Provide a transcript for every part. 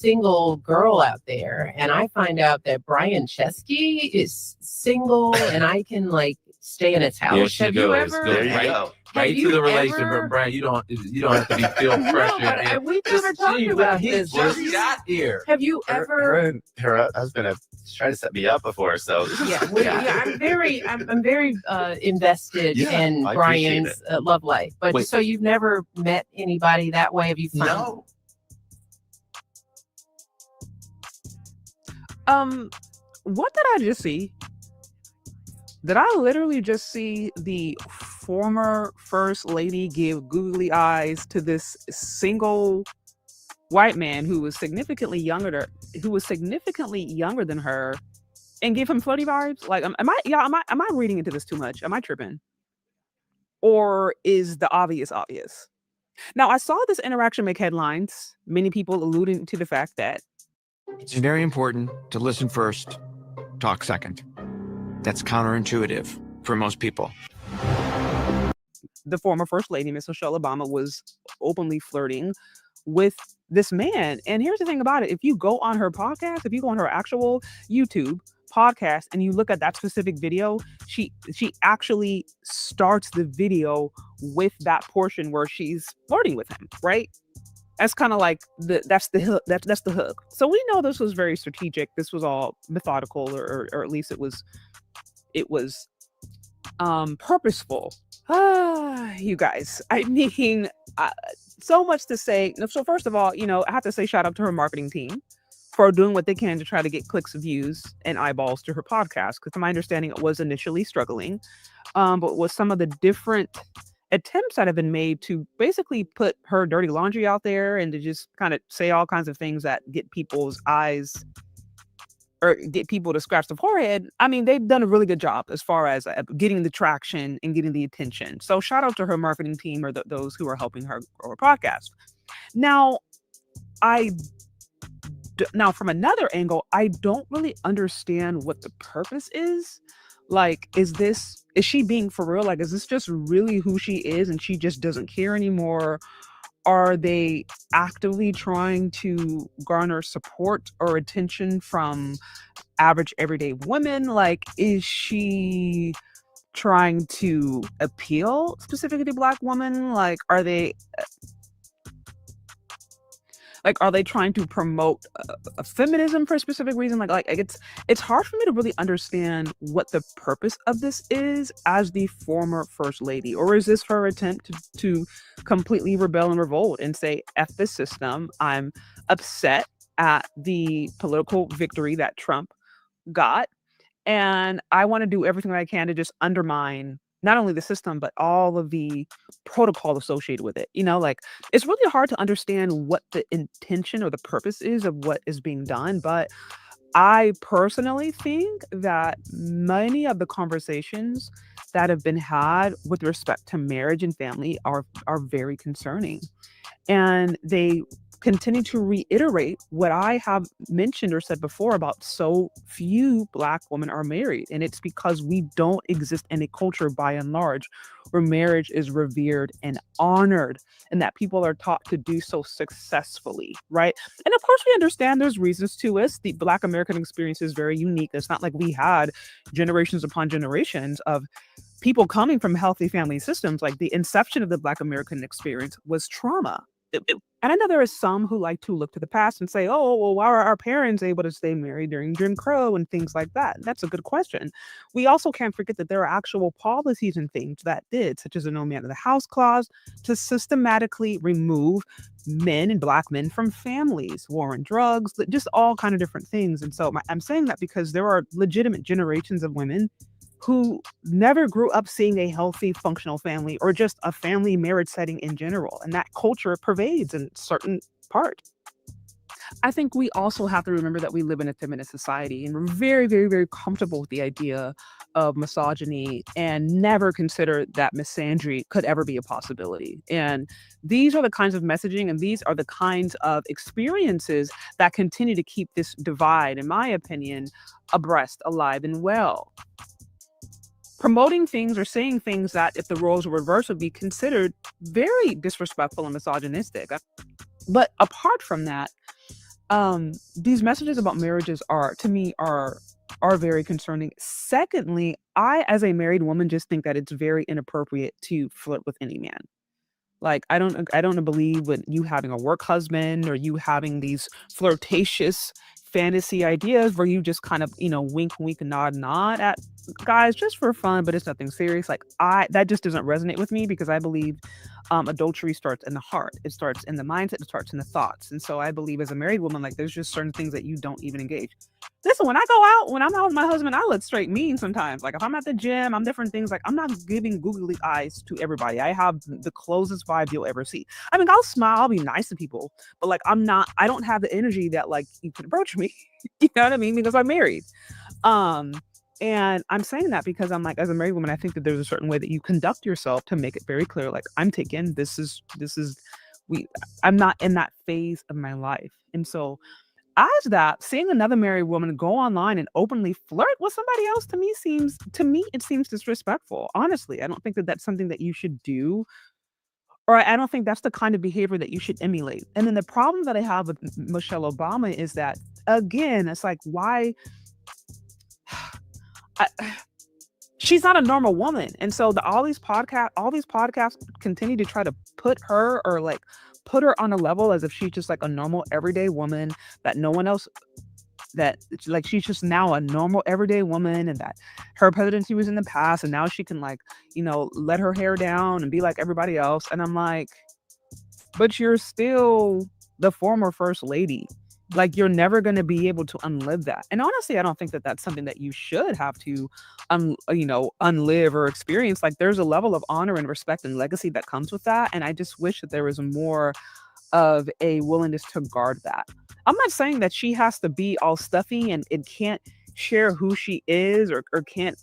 single girl out there and I find out that Brian Chesky is single and I can like stay in his house. Have you ever? There you go. Right to the relationship, Brian. You don't have to be feel pressure. No, but we've never talked about this. He just got here. Have you ever? Her and her husband have tried to set me up before, so I'm very invested in Brian's love life. But so you've never met anybody that way? Have you found? No. What did I just see? Did I literally just see the former first lady give googly eyes to this single white man who was significantly younger than her, and give him flirty vibes? Like, am I reading into this too much? Am I tripping? Or is the obvious? Now, I saw this interaction make headlines. Many people alluding to the fact that it's very important to listen first, talk second. That's counterintuitive for most people. The former first lady, Miss Michelle Obama, was openly flirting with this man. And here's the thing about it. If you go on her podcast, if you go on her actual YouTube podcast and you look at that specific video, she actually starts the video with that portion where she's flirting with him, right? That's kind of like that's the hook. That's the hook. So we know this was very strategic. This was all methodical, or at least it was purposeful. You guys, I mean, so much to say. So first of all, I have to say shout out to her marketing team for doing what they can to try to get clicks, views, and eyeballs to her podcast. Because from my understanding, it was initially struggling, but with some of the different attempts that have been made to basically put her dirty laundry out there and to just kind of say all kinds of things that get people's eyes or get people to scratch the forehead. I mean, they've done a really good job as far as getting the traction and getting the attention. So shout out to her marketing team or those who are helping her grow her podcast. Now, from another angle, I don't really understand what the purpose is. Like, is she being for real? Like, is this just really who she is and she just doesn't care anymore? Are they actively trying to garner support or attention from average everyday women? Like, is she trying to appeal specifically to Black women? Like, are they trying to promote a feminism for a specific reason? Like it's hard for me to really understand what the purpose of this is as the former first lady. Or is this her attempt to completely rebel and revolt and say, F this system, I'm upset at the political victory that Trump got, and I want to do everything I can to just undermine not only the system, but all of the protocol associated with it. Like, it's really hard to understand what the intention or the purpose is of what is being done. But I personally think that many of the conversations that have been had with respect to marriage and family are very concerning. And they continue to reiterate what I have mentioned or said before about so few Black women are married. And it's because we don't exist in a culture, by and large, where marriage is revered and honored, and that people are taught to do so successfully, right? And of course, we understand there's reasons to it. The Black American experience is very unique. It's not like we had generations upon generations of people coming from healthy family systems. Like, the inception of the Black American experience was trauma. And I know there are some who like to look to the past and say, oh, well, why are our parents able to stay married during Jim Crow and things like that? That's a good question. We also can't forget that there are actual policies and things that did, such as the No Man in the House clause, to systematically remove men and Black men from families, war on drugs, just all kind of different things. And so I'm saying that because there are legitimate generations of women who never grew up seeing a healthy, functional family or just a family marriage setting in general. And that culture pervades in certain part. I think we also have to remember that we live in a feminist society, and we're very, very, very comfortable with the idea of misogyny and never consider that misandry could ever be a possibility. And these are the kinds of messaging and these are the kinds of experiences that continue to keep this divide, in my opinion, abreast, alive, and well. Promoting things or saying things that, if the roles were reversed, would be considered very disrespectful and misogynistic. But apart from that, These messages about marriages are, to me, are very concerning. Secondly, I, as a married woman, just think that it's very inappropriate to flirt with any man. Like, I don't believe with you having a work husband or you having these flirtatious fantasy ideas where you just kind of, wink, wink, nod, nod at guys just for fun, but it's nothing serious. Like, that just doesn't resonate with me because I believe adultery starts in the heart. It starts in the mindset. It starts in the thoughts. And so I believe as a married woman, like, there's just certain things that you don't even engage. Listen, when I'm out with my husband, I look straight mean sometimes. Like, if I'm at the gym, I'm different things. Like, I'm not giving googly eyes to everybody. I have the closest vibe you'll ever see. I mean, I'll smile, I'll be nice to people, but like, I don't have the energy that like you can approach me. You know what I mean? Because I'm married. Um, and I'm saying that because I'm like, as a married woman, I think that there's a certain way that you conduct yourself to make it very clear. Like, I'm taken. This is we. I'm not in that phase of my life, and so as that, seeing another married woman go online and openly flirt with somebody else it seems disrespectful. Honestly, I don't think that that's something that you should do, or I don't think that's the kind of behavior that you should emulate. And then the problem that I have with Michelle Obama is that, again, it's like, why? I, she's not a normal woman, and so all these podcasts continue to try to put her on a level as if she's just like a normal everyday woman that no one else that like she's just now a normal everyday woman, and that her presidency was in the past and now she can like let her hair down and be like everybody else. And I'm like, but you're still the former first lady. Like, you're never going to be able to unlive that. And honestly, I don't think that that's something that you should have to unlive or experience. Like, there's a level of honor and respect and legacy that comes with that, and I just wish that there was more of a willingness to guard that. I'm not saying that she has to be all stuffy and can't share who she is, or can't,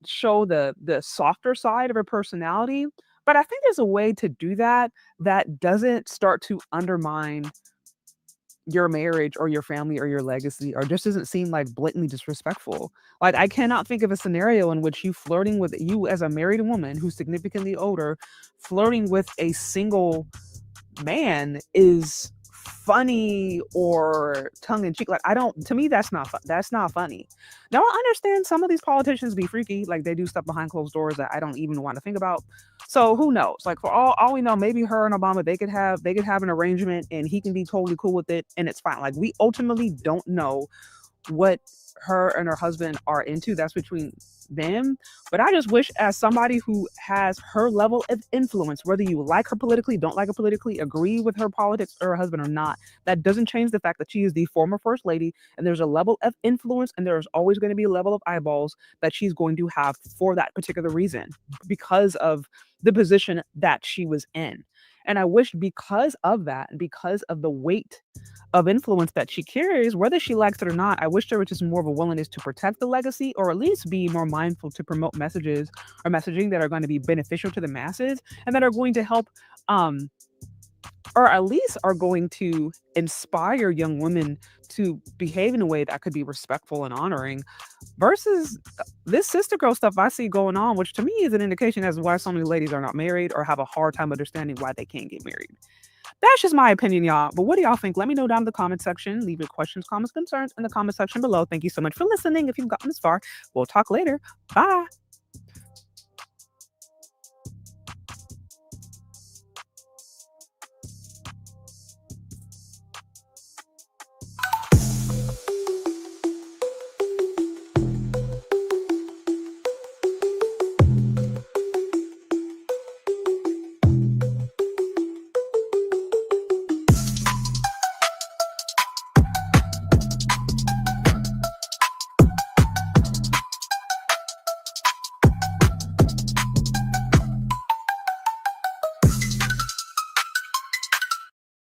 show the softer side of her personality. But I think there's a way to do that that doesn't start to undermine your marriage or your family or your legacy, or just doesn't seem like blatantly disrespectful. Like, I cannot think of a scenario in which you as a married woman who's significantly older, flirting with a single man is funny or tongue in cheek. Like, I don't, to me, that's not funny. Now, I understand some of these politicians be freaky, like they do stuff behind closed doors that I don't even want to think about. So who knows? Like, for all we know, maybe her and Obama, they could have an arrangement and he can be totally cool with it and it's fine. Like, we ultimately don't know what her and her husband are into. That's between them. But I just wish, as somebody who has her level of influence, whether you like her politically, don't like her politically, agree with her politics or her husband or not, that doesn't change the fact that she is the former first lady, and there's a level of influence and there's always going to be a level of eyeballs that she's going to have for that particular reason, because of the position that she was in. And I wish, because of that and because of the weight of influence that she carries, whether she likes it or not, I wish there was just more of a willingness to protect the legacy, or at least be more mindful to promote messages or messaging that are going to be beneficial to the masses and that are going to help, um, or at least are going to inspire young women to behave in a way that could be respectful and honoring, versus this sister girl stuff I see going on, which to me is an indication as to why so many ladies are not married or have a hard time understanding why they can't get married. That's just my opinion, y'all. But what do y'all think? Let me know down in the comment section. Leave your questions, comments, concerns in the comment section below. Thank you so much for listening. If you've gotten this far, we'll talk later. Bye.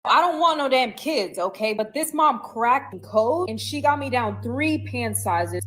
I don't want no damn kids, okay? But this mom cracked the code and she got me down 3 pant sizes.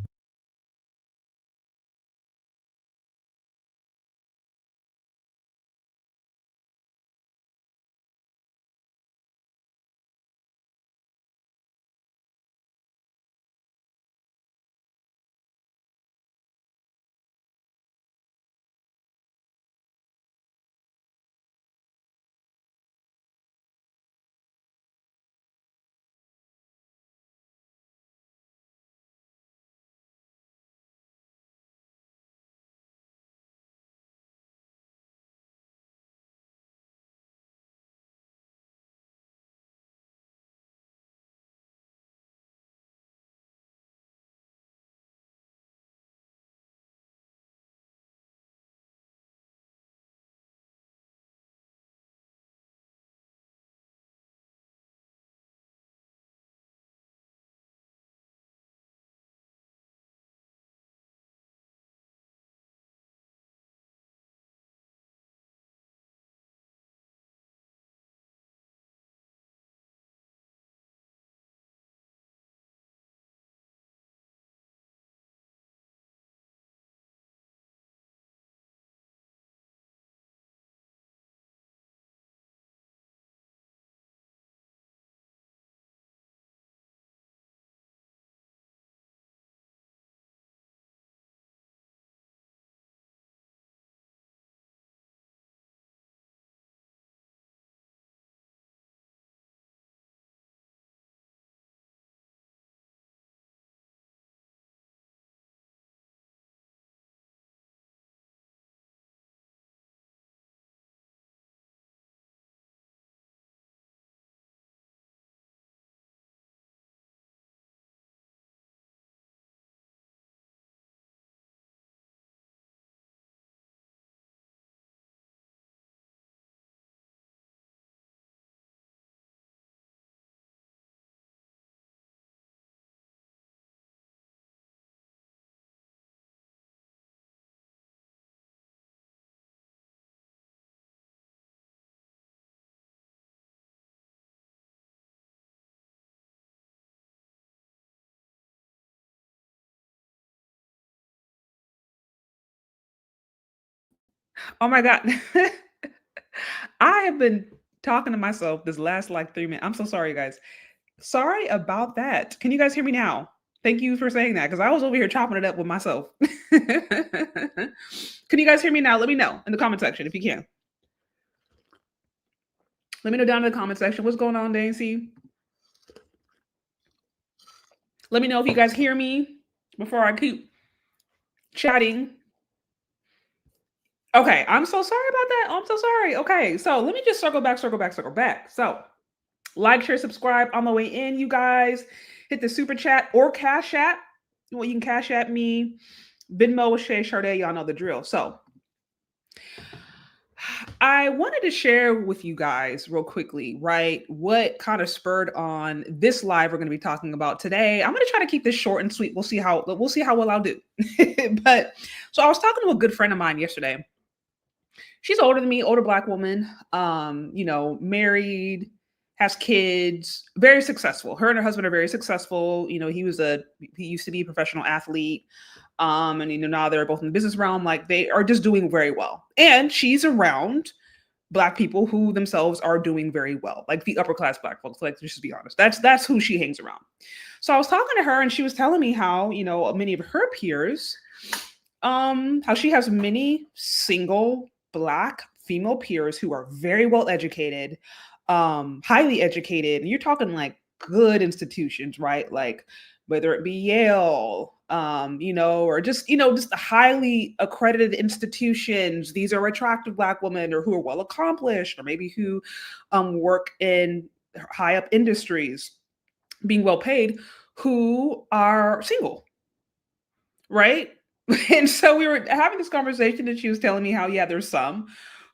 Oh my God. I have been talking to myself this last like 3 minutes. I'm so sorry, guys. Sorry about that. Can you guys hear me now? Thank you for saying that because I was over here chopping it up with myself. Can you guys hear me now? Let me know in the comment section if you can. Let me know down in the comment section. What's going on, Daisy? Let me know if you guys hear me before I keep chatting. Okay, I'm so sorry about that. I'm so sorry. Okay, so let me just circle back. So, like, share, subscribe on the way in, you guys. Hit the super chat or cash app. Well, you can cash at me. Venmo with Shay Sade. Y'all know the drill. So, I wanted to share with you guys real quickly, right? What kind of spurred on this live we're going to be talking about today. I'm going to try to keep this short and sweet. We'll see how well I'll do. But so I was talking to a good friend of mine yesterday. She's older than me, older Black woman, married, has kids, very successful. Her and her husband are very successful. He used to be a professional athlete. And now they're both in the business realm. Like, they are just doing very well. And she's around Black people who themselves are doing very well, like the upper class Black folks. Like, let's just be honest. That's who she hangs around. So I was talking to her, and she was telling me how many of her peers, how she has many single Black female peers who are very well educated, highly educated, and you're talking like good institutions, right? Like whether it be Yale, or just highly accredited institutions. These are attractive Black women, or who are well accomplished, or maybe who work in high up industries, being well paid, who are single, right? And so we were having this conversation, and she was telling me how, yeah, there's some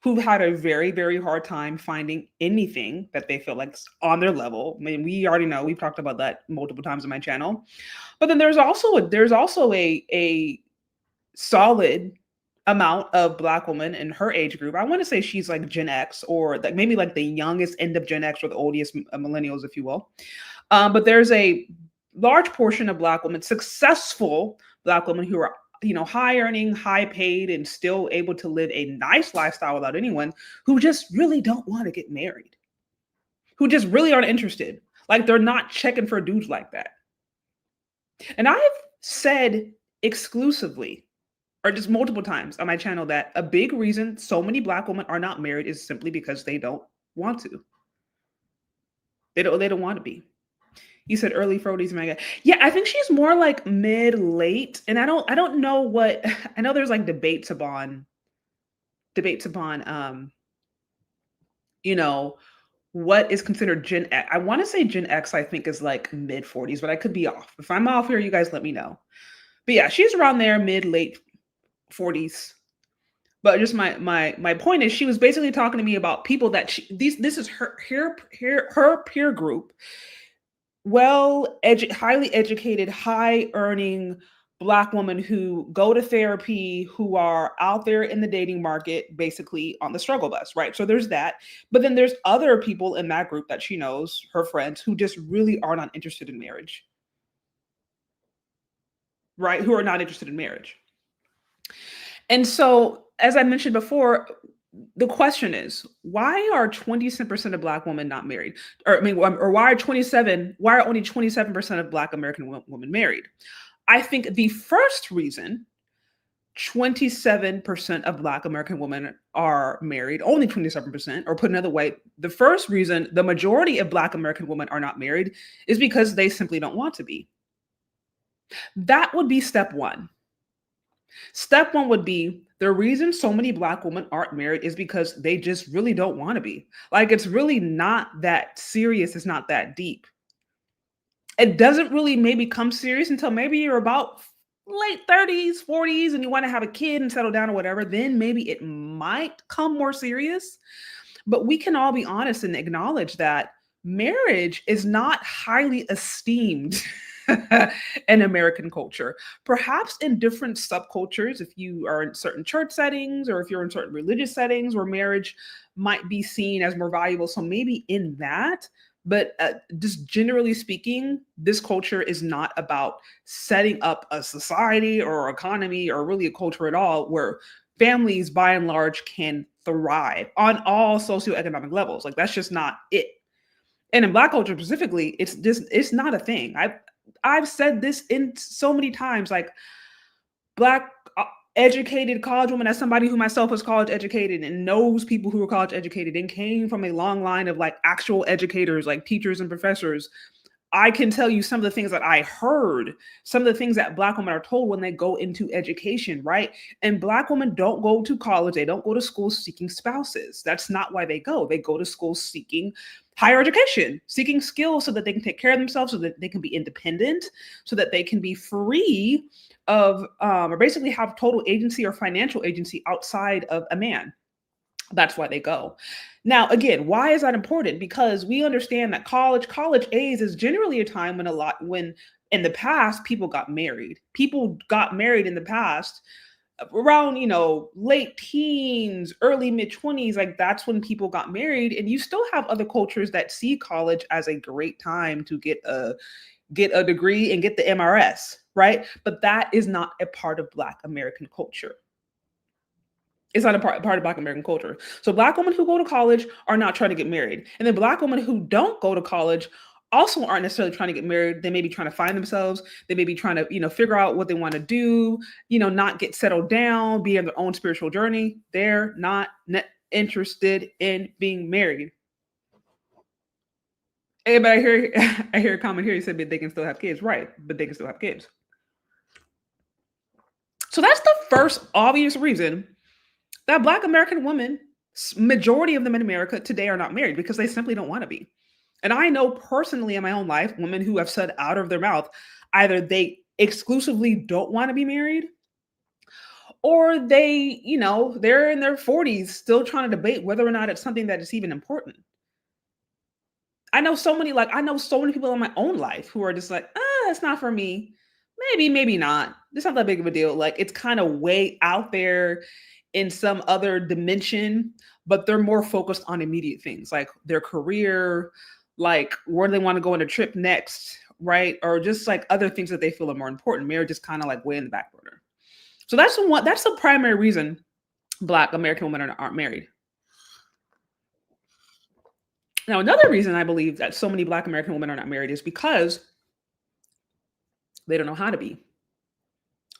who had a very, very hard time finding anything that they feel like on their level. I mean, we already know, we've talked about that multiple times on my channel. But then there's also a solid amount of Black women in her age group. I want to say she's like Gen X, or like maybe like the youngest end of Gen X, or the oldest millennials, if you will. But there's a large portion of Black women, successful Black women, who are high earning, high paid, and still able to live a nice lifestyle without anyone, who just really don't want to get married, who just really aren't interested. Like, they're not checking for dudes like that. And I've said exclusively, or just multiple times on my channel, that a big reason so many Black women are not married is simply because they don't want to. They don't want to be. You said early 40s, Mega. Yeah, I think she's more like mid late, and I don't know what. I know there's like debates upon what is considered Gen X. I want to say Gen X, I think, is like mid 40s, but I could be off. If I'm off here, you guys let me know. But yeah, she's around there, mid late 40s. But just my point is, she was basically talking to me about people that this is her peer group. Highly educated, high earning Black women who go to therapy, who are out there in the dating market, basically on the struggle bus, right? So there's that. But then there's other people in that group that she knows, her friends, who just really are not interested in marriage, right? Who are not interested in marriage. And so, as I mentioned before, the question is, why are 27% of Black women not married? Or why are only 27% of Black American women married? I think the first reason 27% of Black American women are married, only 27%, or put another way, the first reason the majority of Black American women are not married is because they simply don't want to be. That would be step one. Step one would be, the reason so many Black women aren't married is because they just really don't want to be. Like, it's really not that serious. It's not that deep. It doesn't really maybe come serious until maybe you're about late 30s, 40s, and you want to have a kid and settle down or whatever. Then maybe it might come more serious. But we can all be honest and acknowledge that marriage is not highly esteemed in American culture. Perhaps in different subcultures, if you are in certain church settings, or if you're in certain religious settings where marriage might be seen as more valuable. So maybe in that, but just generally speaking, this culture is not about setting up a society or economy or really a culture at all where families by and large can thrive on all socioeconomic levels. Like that's just not it. And in Black culture specifically, it's not a thing. I've said this in so many times, like Black educated college woman, as somebody who myself was college educated and knows people who were college educated and came from a long line of like actual educators, like teachers and professors. I can tell you some of the things that I heard, some of the things that Black women are told when they go into education, right? And Black women don't go to college. They don't go to school seeking spouses. That's not why they go. They go to school seeking higher education, seeking skills so that they can take care of themselves, so that they can be independent, so that they can be free of, or basically have total agency or financial agency outside of a man. That's why they go. Now, again, why is that important? Because we understand that college age is generally a time when in the past, people got married. People got married in the past around, late teens, early mid 20s. Like that's when people got married. And you still have other cultures that see college as a great time to get a degree and get the MRS, right? But that is not a part of Black American culture. It's not a part of Black American culture. So Black women who go to college are not trying to get married. And then Black women who don't go to college also aren't necessarily trying to get married. They may be trying to find themselves. They may be trying to, figure out what they want to do, not get settled down, be on their own spiritual journey. They're not interested in being married. Hey, but I hear a comment here. He said, but they can still have kids. Right. But they can still have kids. So that's the first obvious reason that Black American women, majority of them in America today, are not married, because they simply don't want to be. And I know personally in my own life, women who have said out of their mouth, either they exclusively don't want to be married, or they, they're in their 40s still trying to debate whether or not it's something that is even important. I know so many people in my own life who are just like, it's not for me. Maybe not. It's not that big of a deal. Like it's kind of way out there in some other dimension, but they're more focused on immediate things like their career, like where they want to go on a trip next, right? Or just like other things that they feel are more important. Marriage is kind of like way in the back burner. So that's the primary reason Black American women aren't married. Now, another reason I believe that so many Black American women are not married is because they don't know how to be.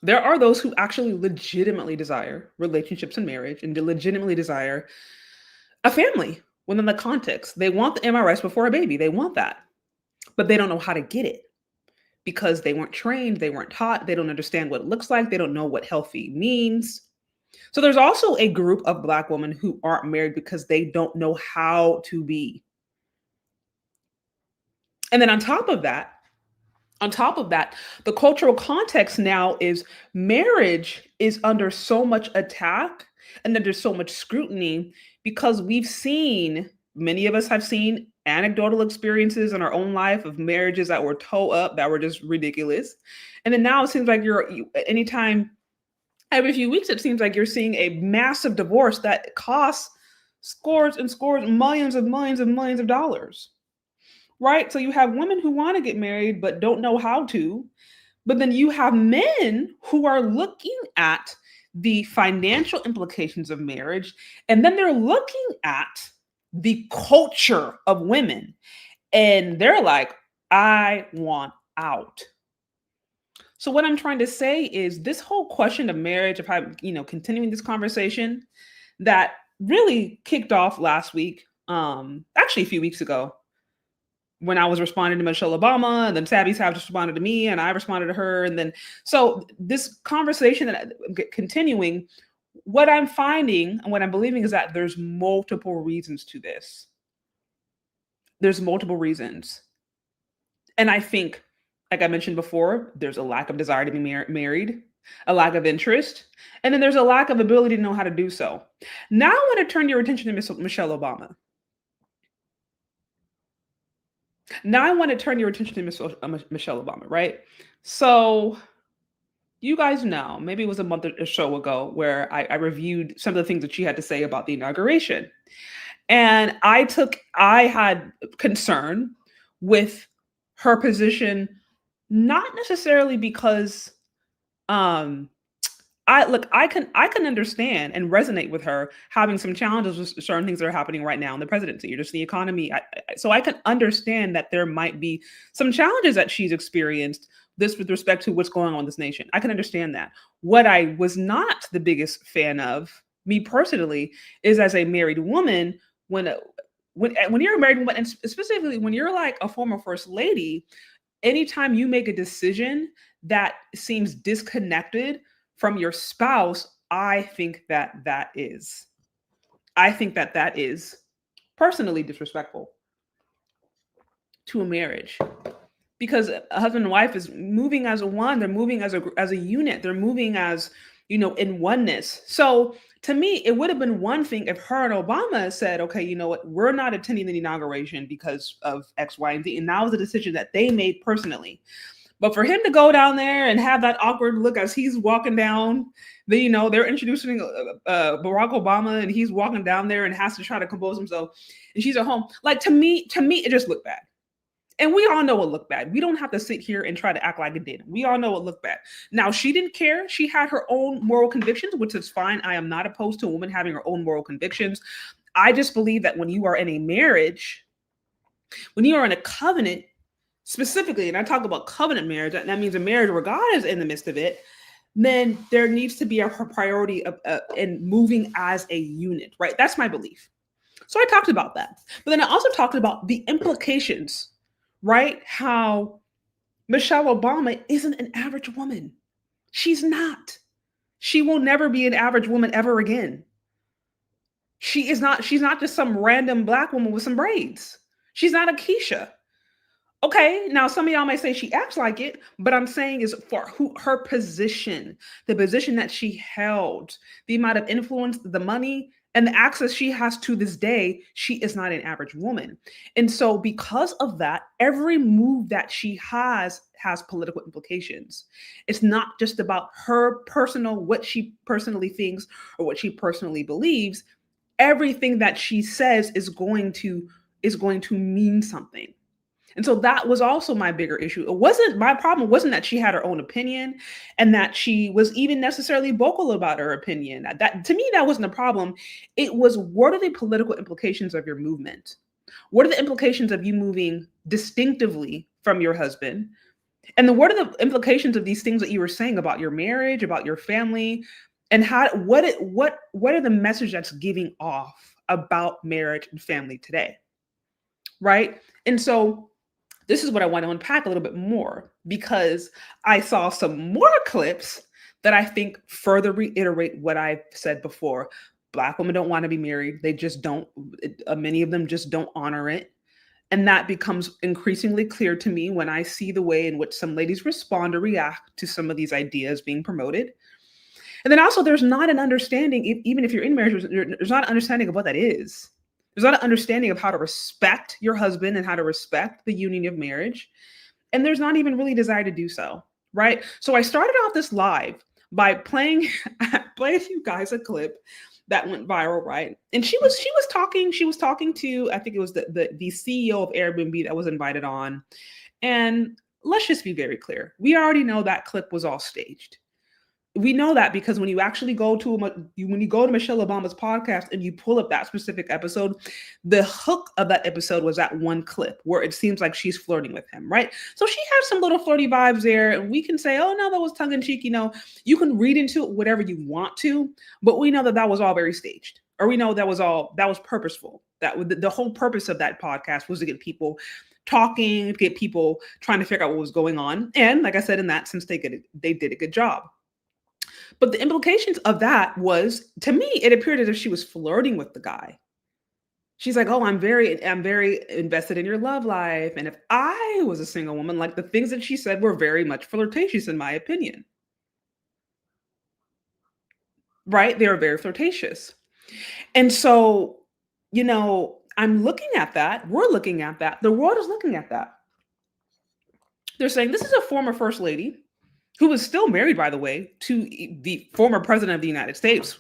There are those who actually legitimately desire relationships and marriage and legitimately desire a family within the context. They want the MRS before a baby. They want that, but they don't know how to get it because they weren't trained. They weren't taught. They don't understand what it looks like. They don't know what healthy means. So there's also a group of Black women who aren't married because they don't know how to be. And then on top of that, the cultural context now is marriage is under so much attack and under so much scrutiny because many of us have seen anecdotal experiences in our own life of marriages that were toe up, that were just ridiculous. And then now it seems like anytime, every few weeks, it seems like you're seeing a massive divorce that costs scores and scores, millions of dollars. Right? So you have women who want to get married but don't know how to. But then you have men who are looking at the financial implications of marriage. And then they're looking at the culture of women. And they're like, I want out. So what I'm trying to say is this whole question of marriage, if I'm, continuing this conversation that really kicked off last week, actually a few weeks ago, when I was responding to Michelle Obama, and then Sabby Savage responded to me, and I responded to her. And then, so this conversation that continuing, what I'm finding and what I'm believing is that there's multiple reasons to this. There's multiple reasons. And I think, like I mentioned before, there's a lack of desire to be married, a lack of interest, and then there's a lack of ability to know how to do so. Now I want to turn your attention to Michelle Obama. Now I want to turn your attention to Michelle Obama, right? So you guys know, maybe it was a month or so ago where I reviewed some of the things that she had to say about the inauguration. And I had concern with her position, not necessarily because I I can understand and resonate with her having some challenges with certain things that are happening right now in the presidency or just the economy. So I can understand that there might be some challenges that she's experienced this with respect to what's going on in this nation. I can understand that. What I was not the biggest fan of, me personally, is as a married woman, when you're a married woman, and specifically when you're like a former first lady, anytime you make a decision that seems disconnected from your spouse, I think that is personally disrespectful to a marriage, because a husband and wife is moving as a one. They're moving as a unit. They're moving as, in oneness. So to me, it would have been one thing if her and Obama said, okay, you know what, we're not attending the inauguration because of X, Y, and Z. And that was a decision that they made personally. But for him to go down there and have that awkward look as he's walking down, they're introducing Barack Obama, and he's walking down there and has to try to compose himself, and she's at home. Like, to me, it just looked bad. And we all know it looked bad. We don't have to sit here and try to act like it didn't. We all know it looked bad. Now, she didn't care. She had her own moral convictions, which is fine. I am not opposed to a woman having her own moral convictions. I just believe that when you are in a marriage, when you are in a covenant, specifically, and I talk about covenant marriage, that means a marriage where God is in the midst of it, then there needs to be a priority of in moving as a unit, right? That's my belief. So I talked about that. But then I also talked about the implications, right? How Michelle Obama isn't an average woman. She's not. She will never be an average woman ever again. She's not just some random Black woman with some braids. She's not a Keisha. Okay, now some of y'all might say she acts like it, but I'm saying is for her position, the position that she held, the amount of influence, the money, and the access she has to this day, she is not an average woman. And so because of that, every move that she has political implications. It's not just about her personal, what she personally thinks or what she personally believes. Everything that she says is going to mean something. And so that was also my bigger issue. My problem wasn't that she had her own opinion and that she was even necessarily vocal about her opinion. That, to me, that wasn't a problem. It was, what are the political implications of your movement? What are the implications of you moving distinctively from your husband? And then what are the implications of these things that you were saying about your marriage, about your family, and what are the message that's giving off about marriage and family today? Right? And so this is what I want to unpack a little bit more, because I saw some more clips that I think further reiterate what I've said before. Black women don't want to be married. They just don't. Many of them just don't honor it. And that becomes increasingly clear to me when I see the way in which some ladies respond or react to some of these ideas being promoted. And then also, there's not an understanding, even if you're in marriage, there's not an understanding of what that is. There's not an understanding of how to respect your husband and how to respect the union of marriage. And there's not even really desire to do so, right? So I started off this live by playing you guys a clip that went viral, right? And she was talking to, I think it was the CEO of Airbnb that was invited on. And let's just be very clear. We already know that clip was all staged. We know that because when you actually go to Michelle Obama's podcast and you pull up that specific episode, the hook of that episode was that one clip where it seems like she's flirting with him, right? So she has some little flirty vibes there, and we can say, oh no, that was tongue in cheek. You can read into it whatever you want to, but we know that was all very staged, or we know that was purposeful. That the whole purpose of that podcast was to get people talking, get people trying to figure out what was going on. And like I said, in that sense, they did a good job. But the implications of that was, to me, it appeared as if she was flirting with the guy. She's like, oh, I'm very invested in your love life. And if I was a single woman, like, the things that she said were very much flirtatious, in my opinion. Right? They were very flirtatious. And so, I'm looking at that. We're looking at that. The world is looking at that. They're saying this is a former first lady who was still married, by the way, to the former president of the United States,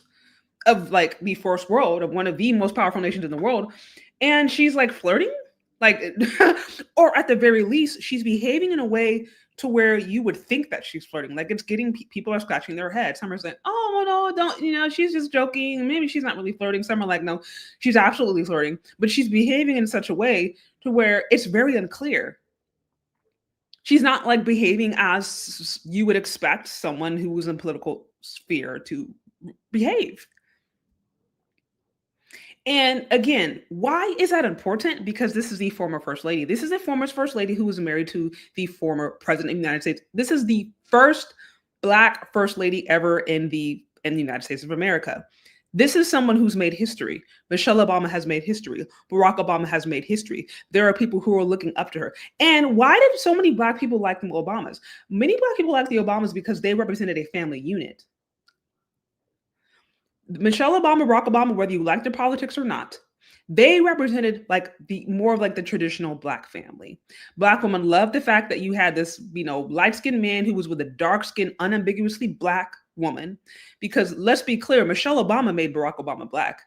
of like the first world, of one of the most powerful nations in the world. And she's like flirting Like, or at the very least, she's behaving in a way to where you would think that she's flirting. Like it's getting people are scratching their heads. Some are saying, "Oh no, don't she's just joking. Maybe she's not really flirting." Some are like, "No, she's absolutely flirting." But she's behaving in such a way to where it's very unclear. She's not like behaving as you would expect someone who was in political sphere to behave. And again, why is that important? Because this is the former first lady. This is the former first lady who was married to the former president of the United States. This is the first Black first lady ever in the United States of America. This is someone who's made history. Michelle Obama has made history. Barack Obama has made history. There are people who are looking up to her. And why did so many Black people like the Obamas? Many Black people like the Obamas because they represented a family unit. Michelle Obama, Barack Obama, whether you like their politics or not, they represented like the more of like the traditional Black family. Black women loved the fact that you had this, light-skinned man who was with a dark-skinned, unambiguously Black woman. Because let's be clear, Michelle Obama made Barack Obama Black.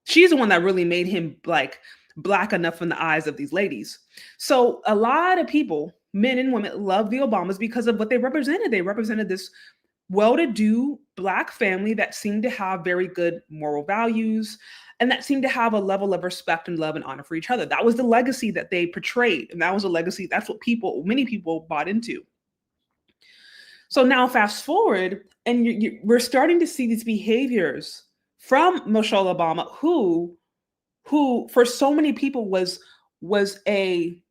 She's the one that really made him like Black enough in the eyes of these ladies. So a lot of people, men and women, love the Obamas because of what they represented. They represented this well-to-do Black family that seemed to have very good moral values and that seemed to have a level of respect and love and honor for each other. That was the legacy that they portrayed. And that was a legacy, that's what many people bought into. So now fast forward, and we're starting to see these behaviors from Michelle Obama, who for so many people was an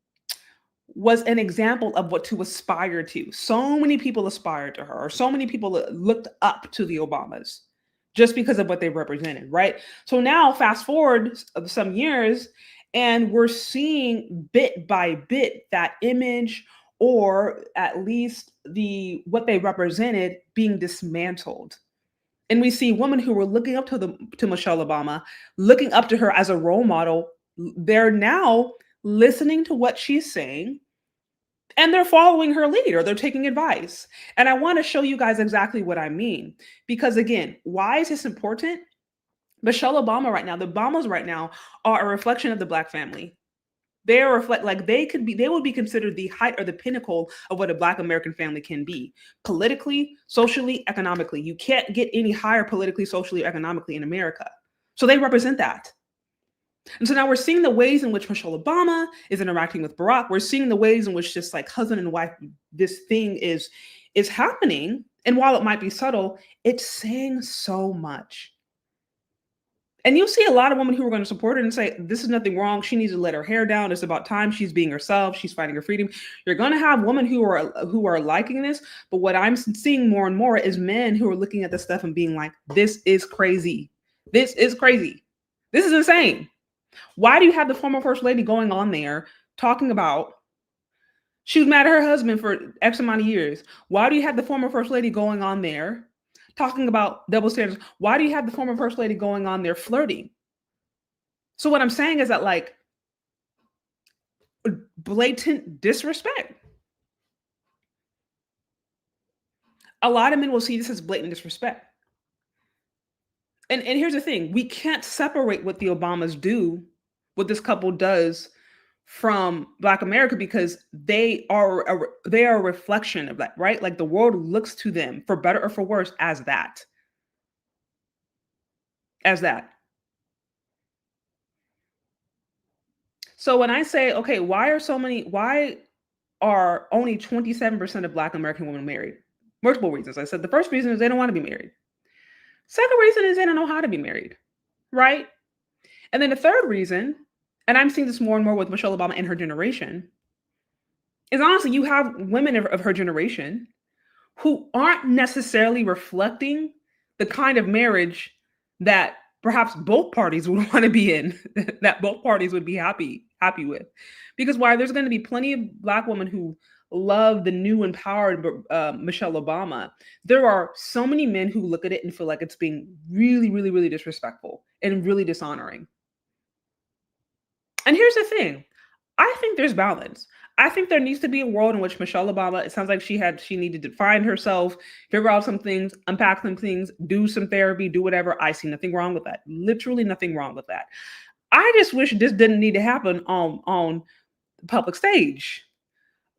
example of what to aspire to. So many people aspired to her, or so many people looked up to the Obamas just because of what they represented, right? So now fast forward some years, and we're seeing bit by bit that image, or at least what they represented, being dismantled. And we see women who were looking up to Michelle Obama, looking up to her as a role model. They're now listening to what she's saying, and they're following her lead, or they're taking advice. And I want to show you guys exactly what I mean. Because again, why is this important? Michelle Obama right now, the Obamas right now are a reflection of the Black family. They would be considered the height or the pinnacle of what a Black American family can be. Politically, socially, economically. You can't get any higher politically, socially, or economically in America. So they represent that. And so now we're seeing the ways in which Michelle Obama is interacting with Barack. We're seeing the ways in which just like husband and wife, this thing is happening. And while it might be subtle, it's saying so much. And you'll see a lot of women who are going to support her and say, this is nothing wrong. She needs to let her hair down. It's about time. She's being herself. She's fighting her freedom. You're going to have women who are liking this. But what I'm seeing more and more is men who are looking at this stuff and being like, this is crazy. This is crazy. This is insane. Why do you have the former first lady going on there talking about she was mad at her husband for X amount of years? Why do you have the former first lady going on there talking about double standards? Why do you have the former first lady going on there flirting? So what I'm saying is that like blatant disrespect. A lot of men will see this as blatant disrespect. And here's the thing, we can't separate what the Obamas do, what this couple does, from Black America, because they are a reflection of that, right? Like the world looks to them, for better or for worse, as that. So when I say, okay, why are only 27% of Black American women married? Multiple reasons. I said the first reason is they don't want to be married. Second reason is they don't know how to be married, right? And then the third reason, and I'm seeing this more and more with Michelle Obama and her generation, is honestly, you have women of her generation who aren't necessarily reflecting the kind of marriage that perhaps both parties would want to be in, that both parties would be happy with. Because while there's going to be plenty of Black women who love the new empowered Michelle Obama, there are so many men who look at it and feel like it's being really, really, really disrespectful and really dishonoring. And here's the thing. I think there's balance. I think there needs to be a world in which Michelle Obama, it sounds like she needed to find herself, figure out some things, unpack some things, do some therapy, do whatever. I see nothing wrong with that. Literally nothing wrong with that. I just wish this didn't need to happen on public stage.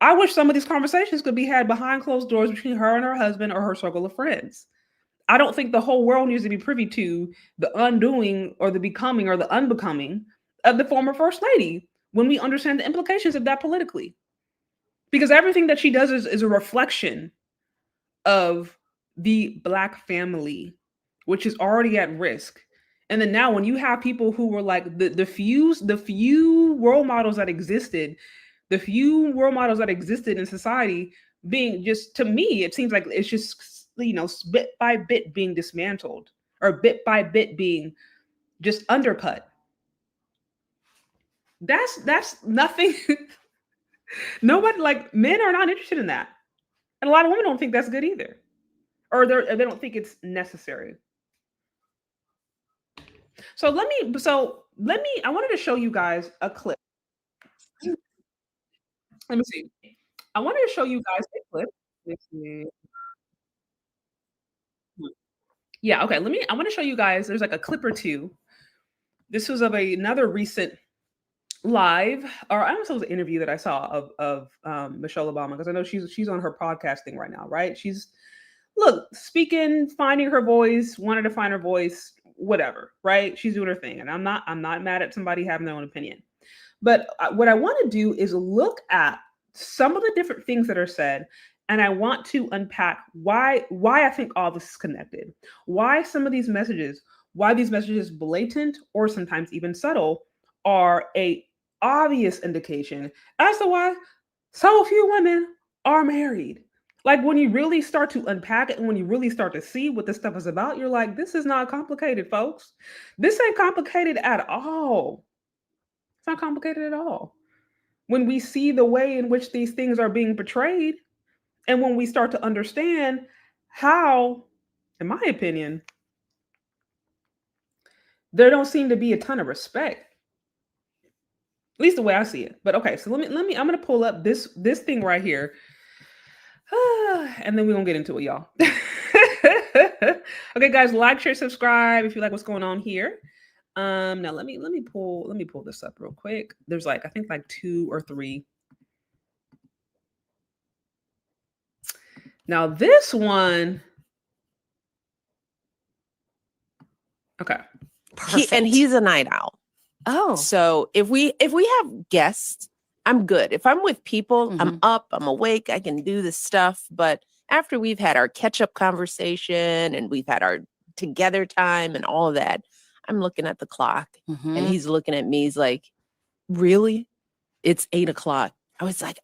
I wish some of these conversations could be had behind closed doors between her and her husband or her circle of friends. I don't think the whole world needs to be privy to the undoing or the becoming or the unbecoming of the former first lady when we understand the implications of that politically. Because everything that she does is a reflection of the Black family, which is already at risk. And then now when you have people who were like the few role models that existed, in society being just, to me, it seems like it's just, bit by bit being dismantled or bit by bit being just undercut. That's nothing. Nobody, like, men are not interested in that. And a lot of women don't think that's good either. Or they don't think it's necessary. So let me, I wanted to show you guys a clip. Let me see. I wanted to show you guys a clip. Let's see. Yeah, okay. I want to show you guys, there's like a clip or two. This was of another recent live, or I almost was an interview that I saw of Michelle Obama, because I know she's on her podcasting right now, right? She's speaking, finding her voice, wanted to find her voice, whatever, right? She's doing her thing, and I'm not mad at somebody having their own opinion. But what I want to do is look at some of the different things that are said, and I want to unpack why I think all this is connected. Why some of these messages, blatant or sometimes even subtle, are a obvious indication as to why so few women are married. Like, when you really start to unpack it and when you really start to see what this stuff is about, you're like, this is not complicated, folks. This ain't complicated at all. It's not complicated at all. When we see the way in which these things are being portrayed, and when we start to understand how, in my opinion, there don't seem to be a ton of respect. At least the way I see it. But okay, so let me, I'm gonna pull up this thing right here. And then we're gonna get into it, y'all. Okay, guys, like, share, subscribe if you like what's going on here. Now let me pull this up real quick. There's I think 2 or 3. Now this one, okay. He's a night owl. Oh, so if we have guests, I'm good. If I'm with people, Mm-hmm. I'm up, I'm awake, I can do this stuff. But after we've had our catch-up conversation and we've had our together time and all of that, I'm looking at the clock Mhm. and he's looking at me. He's like, really? It's 8 o'clock. I was like,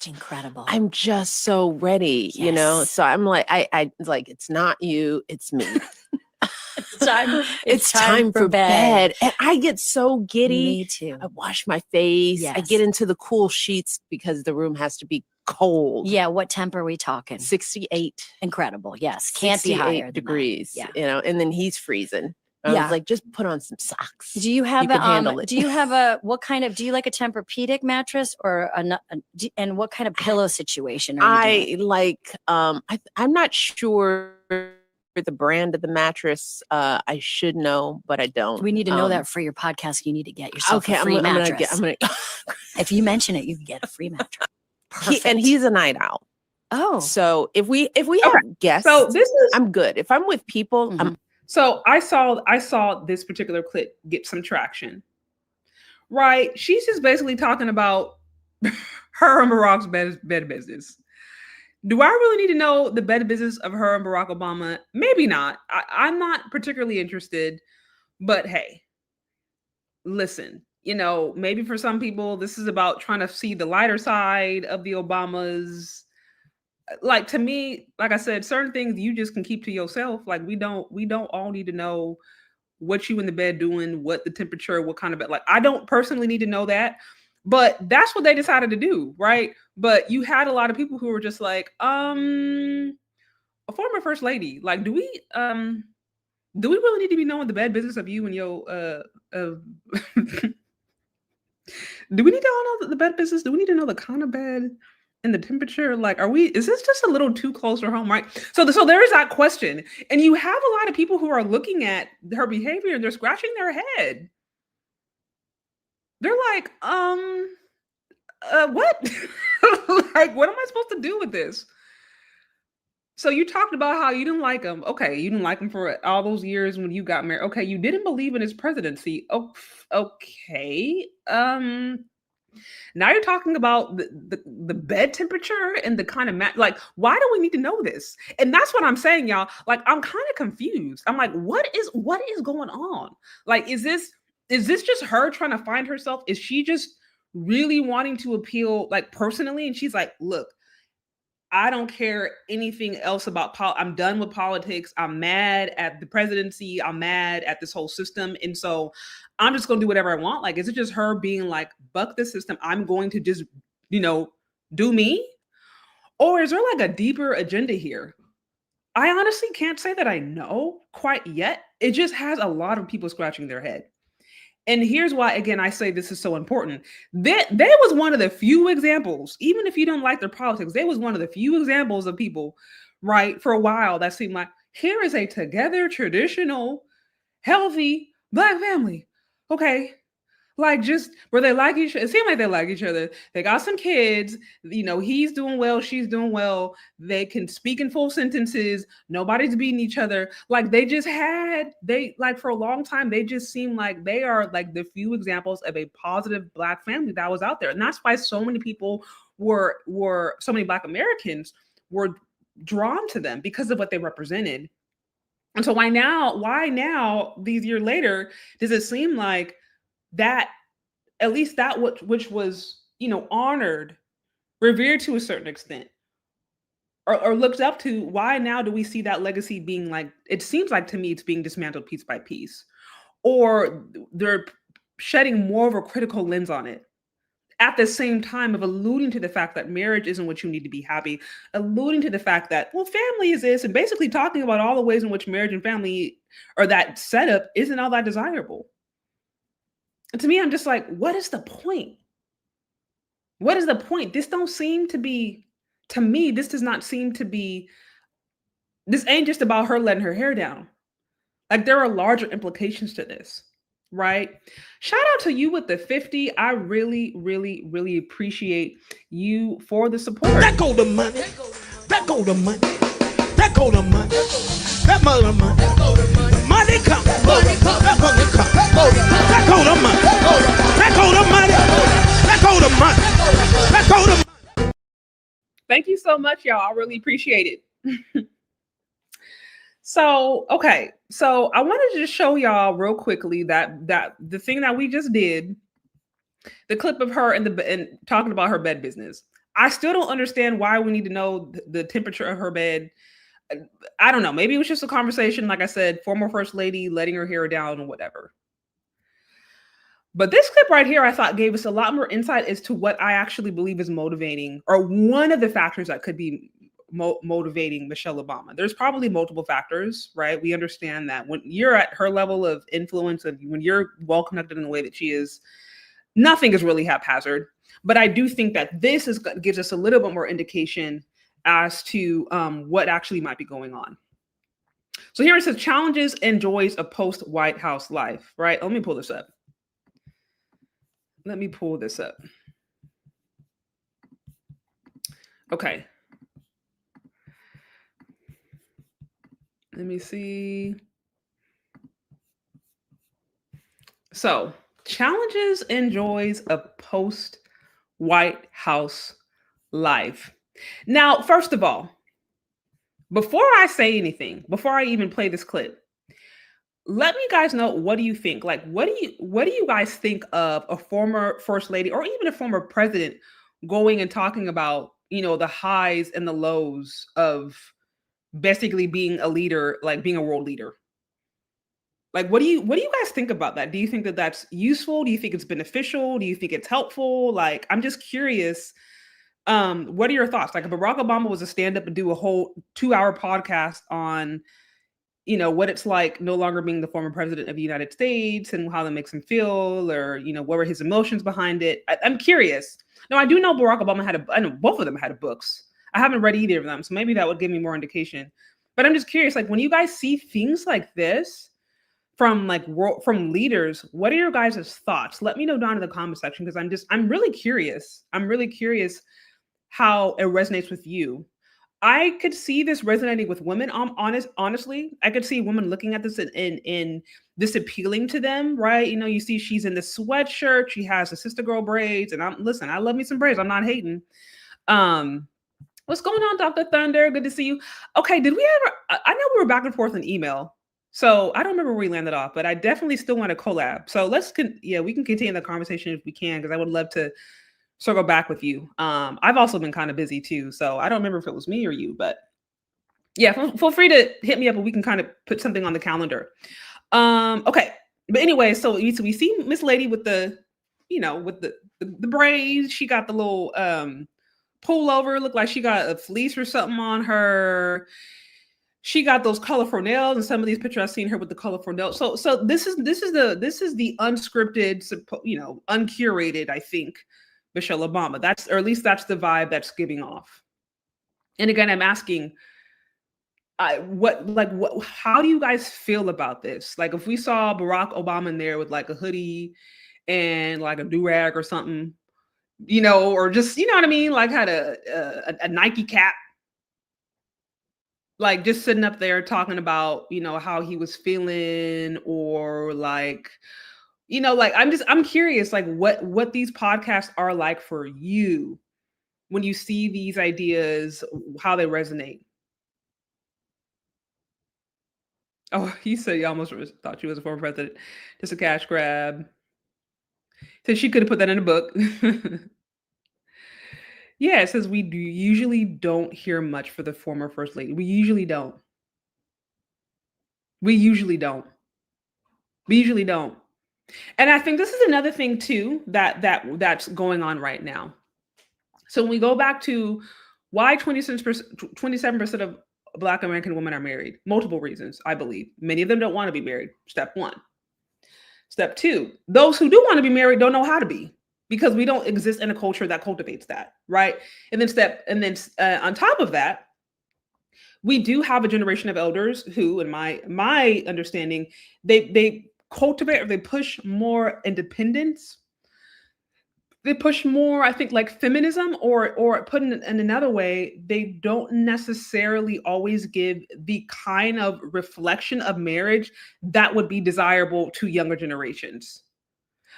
Incredible. I'm just so ready, you know? Yes. So I'm like, I like, it's not you, it's me. It's time for bed. And I get so giddy. Me too. I wash my face. I Yes. get into the cool sheets because the room has to be cold. Yeah, what temp are we talking? 68. Incredible. Yes. Can't be higher 68 than degrees. That. You know, and then he's freezing. I Yeah. was like, just put on some socks. Do you have You can handle it. do you like a Tempur-Pedic mattress or and what kind of pillow situation are you doing? I like I'm not sure the brand of the mattress. I should know, but I don't. We need to know that for your podcast. You need to get yourself a free mattress. I'm gonna If you mention it, you can get a free mattress. Perfect. and he's a night owl. Oh, So if we have guests, So this is I'm good. If I'm with people, Mhm. I'm So I saw this particular clip get some traction. Right? She's just basically talking about her and Barack's bed business. Do I really need to know the bed business of her and Barack Obama? Maybe not. I'm not particularly interested, but hey, listen, maybe for some people, this is about trying to see the lighter side of the Obamas. Like, to me, like I said, certain things you just can keep to yourself. Like, we don't all need to know what you in the bed doing, what the temperature, what kind of bed. Like, I don't personally need to know that, but that's what they decided to do, right? But you had a lot of people who were just like, a former first lady. Like, do we really need to be knowing the bed business of you and your do we need to all know the bed business? Do we need to know the kind of bed and the temperature? Like, is this just a little too close to home, right? So there is that question. And you have a lot of people who are looking at her behavior and they're scratching their head. They're like, what? Like, what am I supposed to do with this? So you talked about how you didn't like him. Okay, you didn't like him for all those years when you got married. Okay, you didn't believe in his presidency. Oh, okay. Now you're talking about the bed temperature and the kind of like, why do we need to know this? And that's what I'm saying, y'all. Like, I'm kind of confused. I'm like, what is going on? Like, is this just her trying to find herself? Is she just really wanting to appeal, like, personally? And she's like, look, I don't care anything else about I'm done with politics. I'm mad at the presidency. I'm mad at this whole system. And so I'm just going to do whatever I want. Like, is it just her being like, buck the system? I'm going to just, do me? Or is there like a deeper agenda here? I honestly can't say that I know quite yet. It just has a lot of people scratching their head. And here's why, again, I say this is so important. They was one of the few examples, even if you don't like their politics, they was one of the few examples of people, right, for a while that seemed like, here is a together, traditional, healthy Black family. Okay. Like, just where they like each other. It seemed like they like each other. They got some kids, he's doing well, she's doing well. They can speak in full sentences. Nobody's beating each other. Like, for a long time, they just seem like they are like the few examples of a positive Black family that was out there. And that's why so many people so many Black Americans were drawn to them because of what they represented. And so why now, these years later, does it seem like that, at least that which was, honored, revered to a certain extent, or looked up to, why now do we see that legacy being, like, it seems like to me it's being dismantled piece by piece, or they're shedding more of a critical lens on it, at the same time of alluding to the fact that marriage isn't what you need to be happy, alluding to the fact that, well, family is this, and basically talking about all the ways in which marriage and family, or that setup, isn't all that desirable. And to me, I'm just like, what is the point? What is the point? This don't seem to be, to me, this does not seem to be, this ain't just about her letting her hair down. Like, there are larger implications to this, right? Shout out to you with the 50. I really, really, really appreciate you for the support. That go the money. That go the money. That go the money. That mother money. Money come. That money come. That go the money. That go the money. That go the money. That go the money. Thank you so much, y'all. I really appreciate it. So, okay. So I wanted to just show y'all real quickly that the thing that we just did, the clip of her and talking about her bed business. I still don't understand why we need to know the temperature of her bed. I don't know. Maybe it was just a conversation, like I said, former first lady letting her hair down or whatever. But this clip right here, I thought gave us a lot more insight as to what I actually believe is motivating, or one of the factors that could be motivating Michelle Obama. There's probably multiple factors, right? We understand that when you're at her level of influence, and when you're well connected in the way that she is, nothing is really haphazard. But I do think that this gives us a little bit more indication as to what actually might be going on. So here it says challenges and joys of post-White House life, right? Let me pull this up. Okay. Let me see. So, challenges and joys of post-White House life. Now, first of all, before I say anything, before I even play this clip, let me guys know, what do you think? Like, what do you guys think of a former first lady or even a former president going and talking about, the highs and the lows of basically being a leader, like being a world leader? Like, what do you guys think about that? Do you think that that's useful? Do you think it's beneficial? Do you think it's helpful? Like, I'm just curious. What are your thoughts? Like, if Barack Obama was to stand up and do a whole 2-hour podcast on, what it's like no longer being the former president of the United States and how that makes him feel, or, what were his emotions behind it? I'm curious. Now, I do know Barack Obama I know both of them had books. I haven't read either of them, so maybe that would give me more indication. But I'm just curious, like, when you guys see things like this, from like from leaders. What are your guys' thoughts? Let me know down in the comment section, because I'm really curious. I'm really curious how it resonates with you. I could see this resonating with women. Honestly, I could see women looking at this in this appealing to them, right? You know, you see she's in the sweatshirt, she has the sister girl braids, and listen, I love me some braids. I'm not hating. What's going on, Dr. Thunder? Good to see you. Okay, did we ever? I know we were back and forth in email, so I don't remember where we landed off, but I definitely still want to collab. So we can continue the conversation if we can, because I would love to circle back with you. I've also been kind of busy too, so I don't remember if it was me or you, but yeah, feel free to hit me up and we can kind of put something on the calendar. Okay, but anyway, so we see Miss Lady with the, with the braids. She got the little pullover, looked like she got a fleece or something on her. She got those colorful nails, and some of these pictures I've seen her with the colorful nails. So this is the unscripted, uncurated, I think, Michelle Obama. Or at least that's the vibe that's giving off. And again, I'm asking, how do you guys feel about this? Like, if we saw Barack Obama in there with like a hoodie and like a do-rag or something, or just, you know what I mean? Like had a Nike cap, like just sitting up there talking about, how he was feeling, or like, like I'm curious, like what these podcasts are like for you when you see these ideas, how they resonate. Oh, he said he almost thought she was a former president. Just a cash grab. Said she could have put that in a book. Yeah, it says we usually don't hear much for the former first lady. We usually don't. We usually don't. And I think this is another thing too that's going on right now. So when we go back to why 27% of Black American women are married, multiple reasons, I believe. Many of them don't want to be married. Step one. Step two, those who do want to be married don't know how to be, because we don't exist in a culture that cultivates that, right? And then on top of that, we do have a generation of elders who, in my understanding, they cultivate, or they push more independence. They push more, I think, like feminism, or put in another way, they don't necessarily always give the kind of reflection of marriage that would be desirable to younger generations.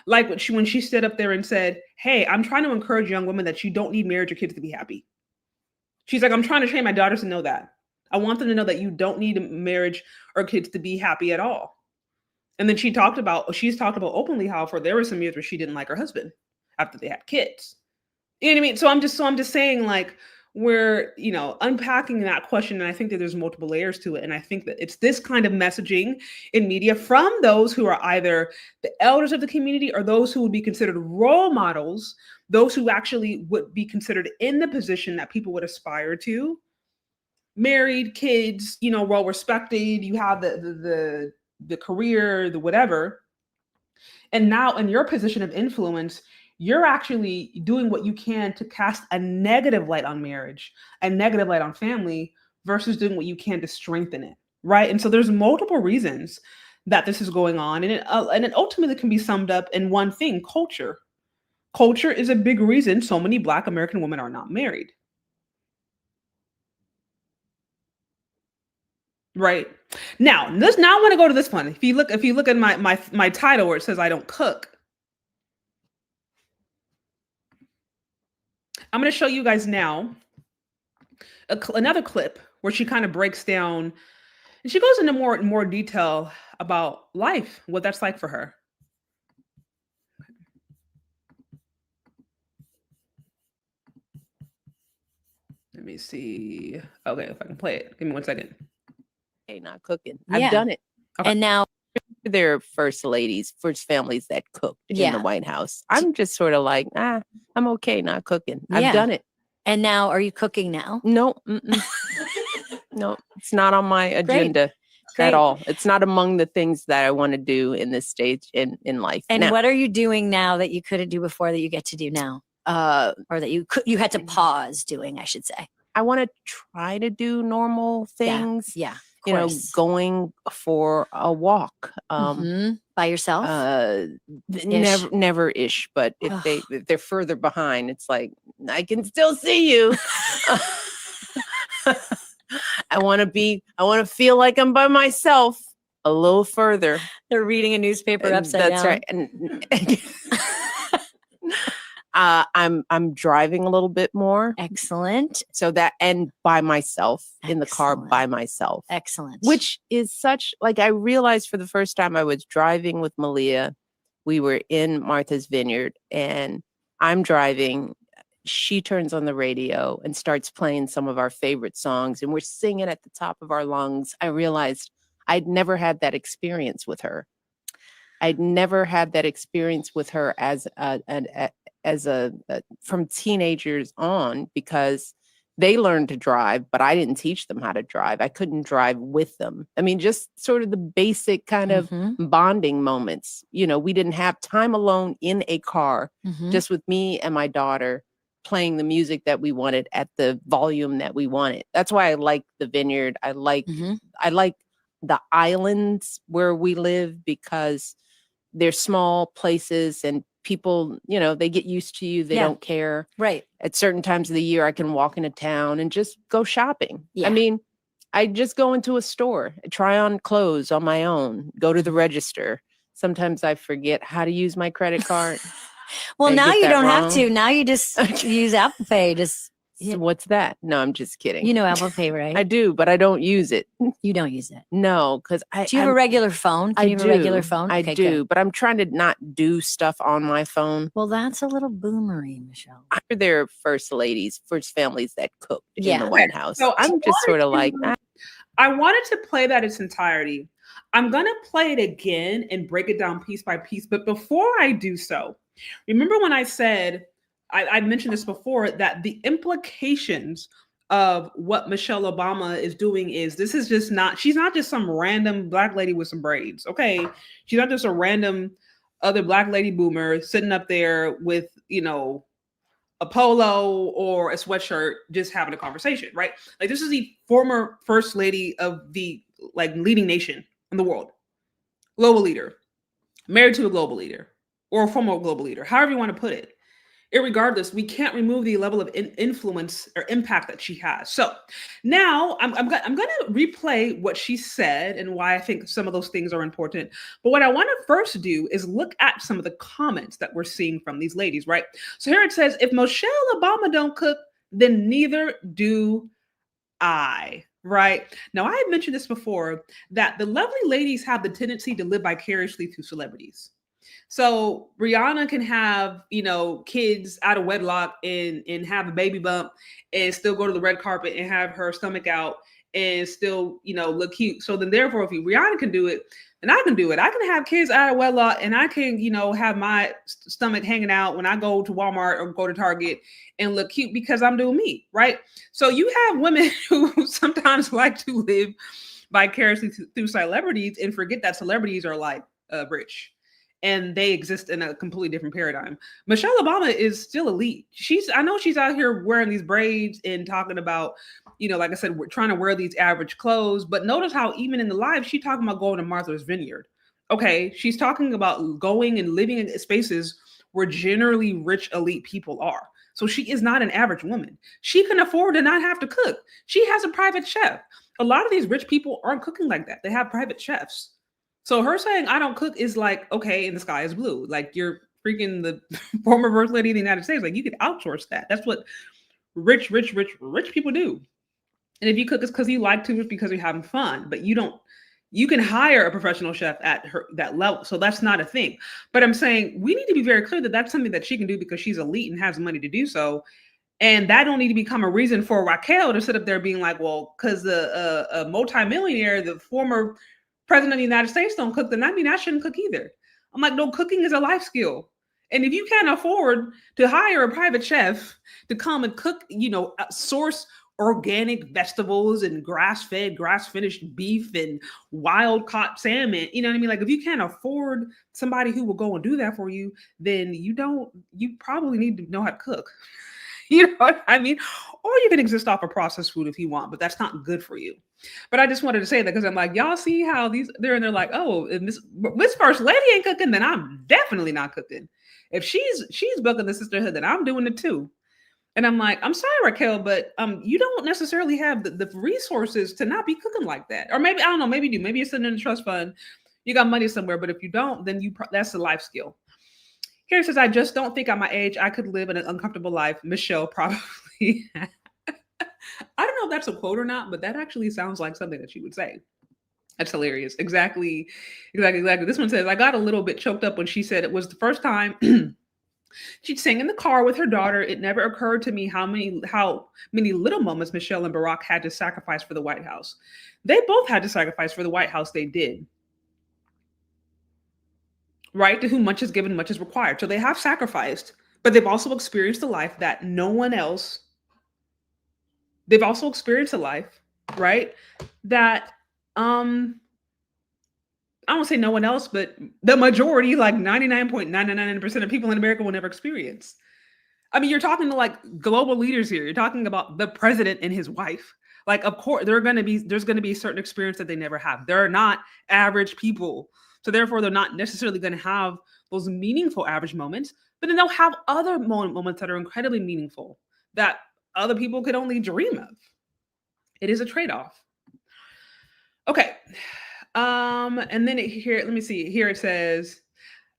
Like when she stood up there and said, hey, I'm trying to encourage young women that you don't need marriage or kids to be happy. She's like, I'm trying to train my daughters to know that. I want them to know that you don't need a marriage or kids to be happy at all. And then she's talked about openly how for there were some years where she didn't like her husband after they had kids. You know what I mean? So I'm just saying, like, we're, unpacking that question. And I think that there's multiple layers to it. And I think that it's this kind of messaging in media from those who are either the elders of the community or those who would be considered role models, those who actually would be considered in the position that people would aspire to. Married, kids, well respected, you have the career, the whatever. And now in your position of influence, you're actually doing what you can to cast a negative light on marriage, a negative light on family, versus doing what you can to strengthen it, right? And so there's multiple reasons that this is going on. And it ultimately can be summed up in one thing: culture. Culture is a big reason so many Black American women are not married. Right. Now I want to go to this one. If you look at my title where it says I don't cook, I'm going to show you guys now another clip where she kind of breaks down, and she goes into more detail about life, what that's like for her. Let me see. Okay, if I can play it. Give me 1 second. Hey, not cooking. Yeah. I've done it. Okay. And now there are first families that cooked in the White House. I'm just sort of like, I'm okay not cooking. I've done it. And now, are you cooking now? No, no, it's not on my agenda at all. It's not among the things that I want to do in this stage in life. And now, what are you doing now that you couldn't do before that you get to do now? Or that you had to pause doing, I should say. I want to try to do normal things. Yeah, of course. going for a walk. By yourself? Never ish, but if they're further behind, it's like, I can still see you. I want to feel like I'm by myself a little further. They're reading a newspaper upside That's down. right. And I'm driving a little bit more. Excellent. So that, and by myself in the car by myself. Excellent. Which is such, like, I realized for the first time I was driving with Malia. We were in Martha's Vineyard and I'm driving. She turns on the radio and starts playing some of our favorite songs and we're singing at the top of our lungs. I realized I'd never had that experience with her. I'd never had that experience with her as from teenagers on, because they learned to drive, but I didn't teach them how to drive. I couldn't drive with them. I mean, just sort of the basic kind of bonding moments. You know, we didn't have time alone in a car, just with me and my daughter playing the music that we wanted at the volume that we wanted. That's why I like the vineyard. I like the islands where we live, because they're small places and people, you know, they get used to you. They don't care. Right. At certain times of the year, I can walk into town and just go shopping. Yeah. I mean, I just go into a store, try on clothes on my own, go to the register. Sometimes I forget how to use my credit card. Well, I now get you that don't have wrong. to. Now you just use Apple Pay. So what's that? No, I'm just kidding. You know Apple Pay, right? I do, but I don't use it. You don't use it. No, because Do you have a regular phone? Can you have a regular phone? I Okay, do, good. but I'm trying to not do stuff on my phone. Well, that's a little boomery, Michelle. There are first families that cooked in Yeah. the White House. So I'm just sort of like, I wanted to play that its entirety. I'm going to play it again and break it down piece by piece. But before I do so, remember when I said, I mentioned this before, that the implications of what Michelle Obama is doing is, this is just not, she's not just some random Black lady with some braids, okay? She's not just a random other Black lady boomer sitting up there with, you know, a polo or a sweatshirt just having a conversation, right? Like, this is the former first lady of the leading nation in the world, global leader, married to a global leader or a former global leader, however you want to put it. Irregardless, we can't remove the level of influence or impact that she has. So now I'm going to replay what she said and why I think some of those things are important. But what I want to first do is look at some of the comments that we're seeing from these ladies, right? So here it says, if Michelle Obama don't cook, then neither do I. Right. Now, I had mentioned this before, that the lovely ladies have the tendency to live vicariously through celebrities. So Rihanna can have, you know, kids out of wedlock and have a baby bump and still go to the red carpet and have her stomach out and still, you know, look cute. So then therefore, if Rihanna can do it, then I can do it. I can have kids out of wedlock and I can, you know, have my stomach hanging out when I go to Walmart or go to Target and look cute because I'm doing me, right? So you have women who sometimes like to live vicariously through celebrities and forget that celebrities are like rich. And they exist in a completely different paradigm. Michelle Obama is still elite. I know she's out here wearing these braids and talking about, you know, like I said, we're trying to wear these average clothes. But notice how even in the live, she's talking about going to Martha's Vineyard. Okay, she's talking about going and living in spaces where generally rich elite people are. So she is not an average woman. She can afford to not have to cook. She has a private chef. A lot of these rich people aren't cooking like that. They have private chefs. So her saying, I don't cook is like, okay, and the sky is blue. Like, you're freaking the former first lady of the United States. Like, you could outsource that. That's what rich people do. And if you cook, it's because you like to, it's because you're having fun. But you can hire a professional chef at that level. So that's not a thing. But I'm saying we need to be very clear that that's something that she can do because she's elite and has money to do so. And that don't need to become a reason for Raquel to sit up there being like, well, because a multimillionaire, the former president of the United States don't cook, then I mean, I shouldn't cook either. I'm like, no, cooking is a life skill. And if you can't afford to hire a private chef to come and cook, you know, source organic vegetables and grass-fed, grass-finished beef and wild-caught salmon, you know what I mean? Like, if you can't afford somebody who will go and do that for you, then you probably need to know how to cook. You know what I mean? Or you can exist off of processed food if you want, but that's not good for you. But I just wanted to say that because I'm like, y'all see how they're like, oh, and this first lady ain't cooking, then I'm definitely not cooking. If she's bucking the sisterhood, then I'm doing it too. And I'm like, I'm sorry, Raquel, but you don't necessarily have the resources to not be cooking like that. Or maybe, I don't know, maybe you do. Maybe you're sitting in a trust fund, you got money somewhere, but if you don't, then that's a life skill. Here it says, I just don't think at my age I could live in an uncomfortable life. Michelle probably. I don't know if that's a quote or not, but that actually sounds like something that she would say. That's hilarious. Exactly. This one says, I got a little bit choked up when she said it was the first time she'd sing in the car with her daughter. It never occurred to me how many little moments Michelle and Barack had to sacrifice for the White House. They both had to sacrifice for the White House. They did. Right? To whom much is given, much is required. So they have sacrificed, but they've also experienced a life that no one else. They've also experienced a life, right? That I won't say no one else, but the majority, like 99.999% of people in America will never experience. I mean, you're talking to like global leaders here. You're talking about the president and his wife. Like, of course, there's going to be a certain experience that they never have. They're not average people. So therefore, they're not necessarily going to have those meaningful average moments, but then they'll have other moments that are incredibly meaningful that other people could only dream of. It is a trade-off. Okay. And then here, let me see. Here it says,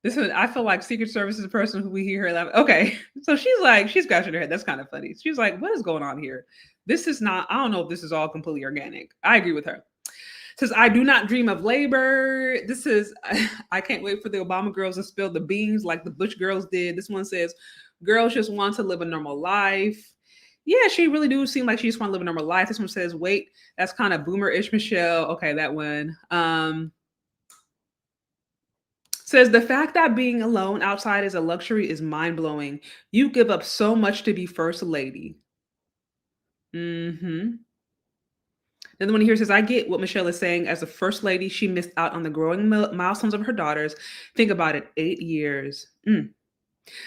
this one, I feel like Secret Service is a person who we hear her laugh. Okay. So she's scratching her head. That's kind of funny. She's like, what is going on here? This is not, I don't know if this is all completely organic. I agree with her. Says, I do not dream of labor. This is, I can't wait for the Obama girls to spill the beans like the Bush girls did. This one says, girls just want to live a normal life. Yeah, she really do seem like she just want to live a normal life. This one says, wait, that's kind of boomer-ish, Michelle. Okay, that one. Says, the fact that being alone outside is a luxury is mind-blowing. You give up so much to be first lady. Mm-hmm. Then the one here says, I get what Michelle is saying. As a first lady, she missed out on the growing milestones of her daughters. Think about it, 8 years.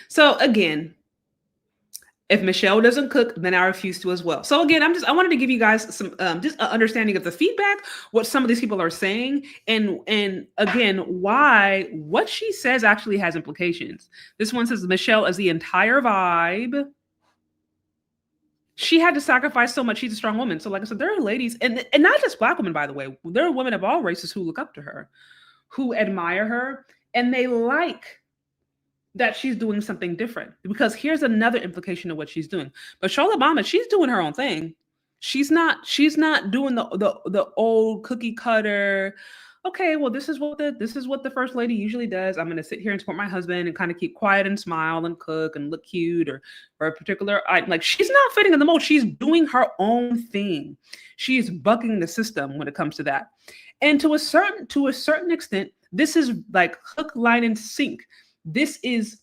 So again, if Michelle doesn't cook, then I refuse to as well. So again, I wanted to give you guys some just an understanding of the feedback, what some of these people are saying, and again, why what she says actually has implications. This one says Michelle is the entire vibe. She had to sacrifice so much. She's a strong woman. So like I said, there are ladies, and not just Black women, by the way. There are women of all races who look up to her, who admire her, and they like that she's doing something different. Because here's another implication of what she's doing. Michelle Obama, she's doing her own thing. She's not doing the old cookie cutter. Okay, well, this is what the first lady usually does. I'm going to sit here and support my husband and kind of keep quiet and smile and cook and look cute or a particular item. Like, she's not fitting in the mold. She's doing her own thing. She's bucking the system when it comes to that. And to a certain extent, this is like hook, line, and sink. This is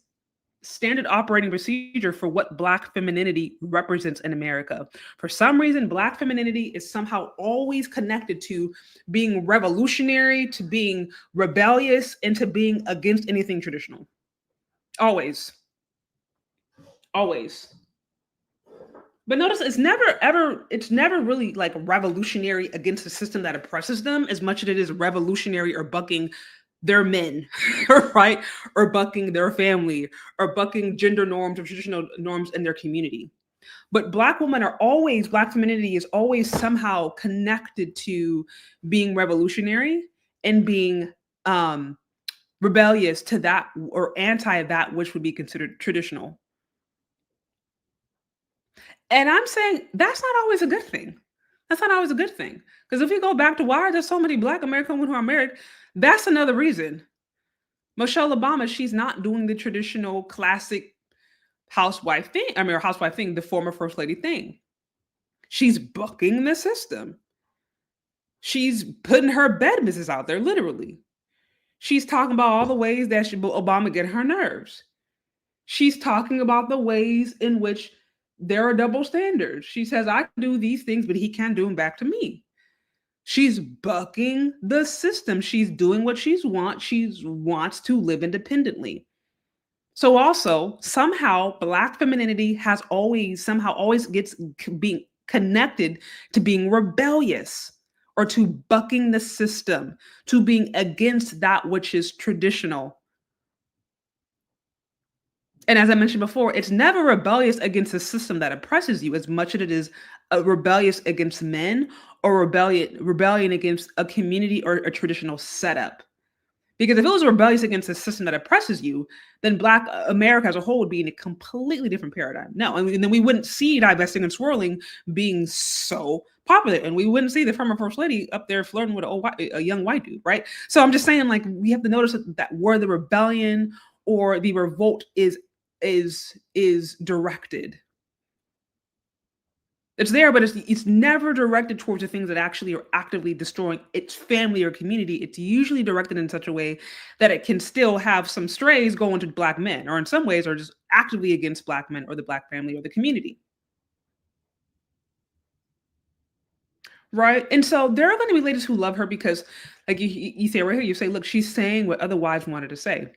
standard operating procedure for what Black femininity represents in America. For some reason, Black femininity is somehow always connected to being revolutionary, to being rebellious, and to being against anything traditional. Always. Always. But notice it's never really like revolutionary against the system that oppresses them as much as it is revolutionary or bucking their men, right? Or bucking their family, or bucking gender norms or traditional norms in their community. But Black femininity is always somehow connected to being revolutionary and being rebellious to that or anti that which would be considered traditional. And I'm saying that's not always a good thing. That's not always a good thing. Because if we go back to why are there so many Black American women who are married, that's another reason. Michelle Obama, she's not doing the traditional classic housewife thing. The former first lady thing. She's bucking the system. She's putting her bed business out there, literally. She's talking about all the ways that Obama get her nerves. She's talking about the ways in which there are double standards. She says, I can do these things, but he can't do them back to me. She's bucking the system. She's doing what she wants. She wants to live independently. So also somehow Black femininity has always gets being connected to being rebellious or to bucking the system, to being against that which is traditional. And as I mentioned before, it's never rebellious against a system that oppresses you as much as it is rebellious against men or rebellion against a community or a traditional setup. Because if it was rebellious against a system that oppresses you, then Black America as a whole would be in a completely different paradigm. No, and then we wouldn't see divesting and swirling being so popular, and we wouldn't see the former first lady up there flirting with a young white dude, right? So I'm just saying, like, we have to notice that where the rebellion or the revolt is directed. It's there, but it's never directed towards the things that actually are actively destroying its family or community. It's usually directed in such a way that it can still have some strays going to Black men, or in some ways are just actively against Black men or the Black family or the community. Right? And so there are going to be ladies who love her because, like you say right here, you say, look, she's saying what other wives wanted to say.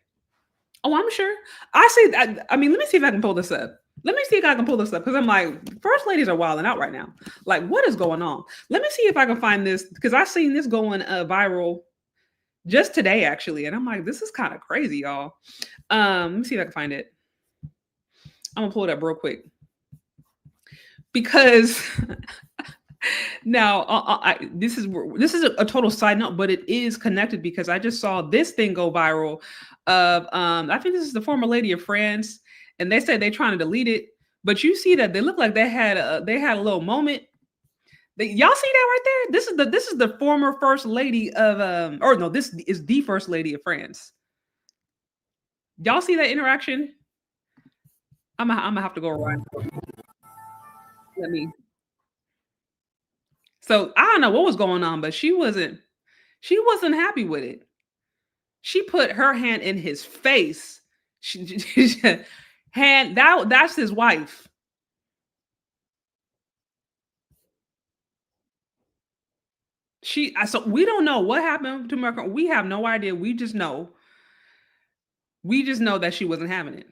Oh, I'm sure. I say that. I mean, let me see if I can pull this up. Let me see if I can pull this up because I'm like, first ladies are wilding out right now. Like, what is going on? Let me see if I can find this because I've seen this going viral just today, actually. And I'm like, this is kind of crazy, y'all. Let me see if I can find it. I'm gonna pull it up real quick because now this is a total side note, but it is connected because I just saw this thing go viral. I think this is the former lady of France. And they said they're trying to delete it, but you see that they look like they had a little moment. Y'all see that right there? This is the former first lady of or no, this is the first lady of France. Y'all see that interaction? I'm gonna have to go around. Let me. So I don't know what was going on, but she wasn't happy with it. She put her hand in his face. That's his wife. So we don't know what happened to Macron. We have no idea. We just know that she wasn't having it.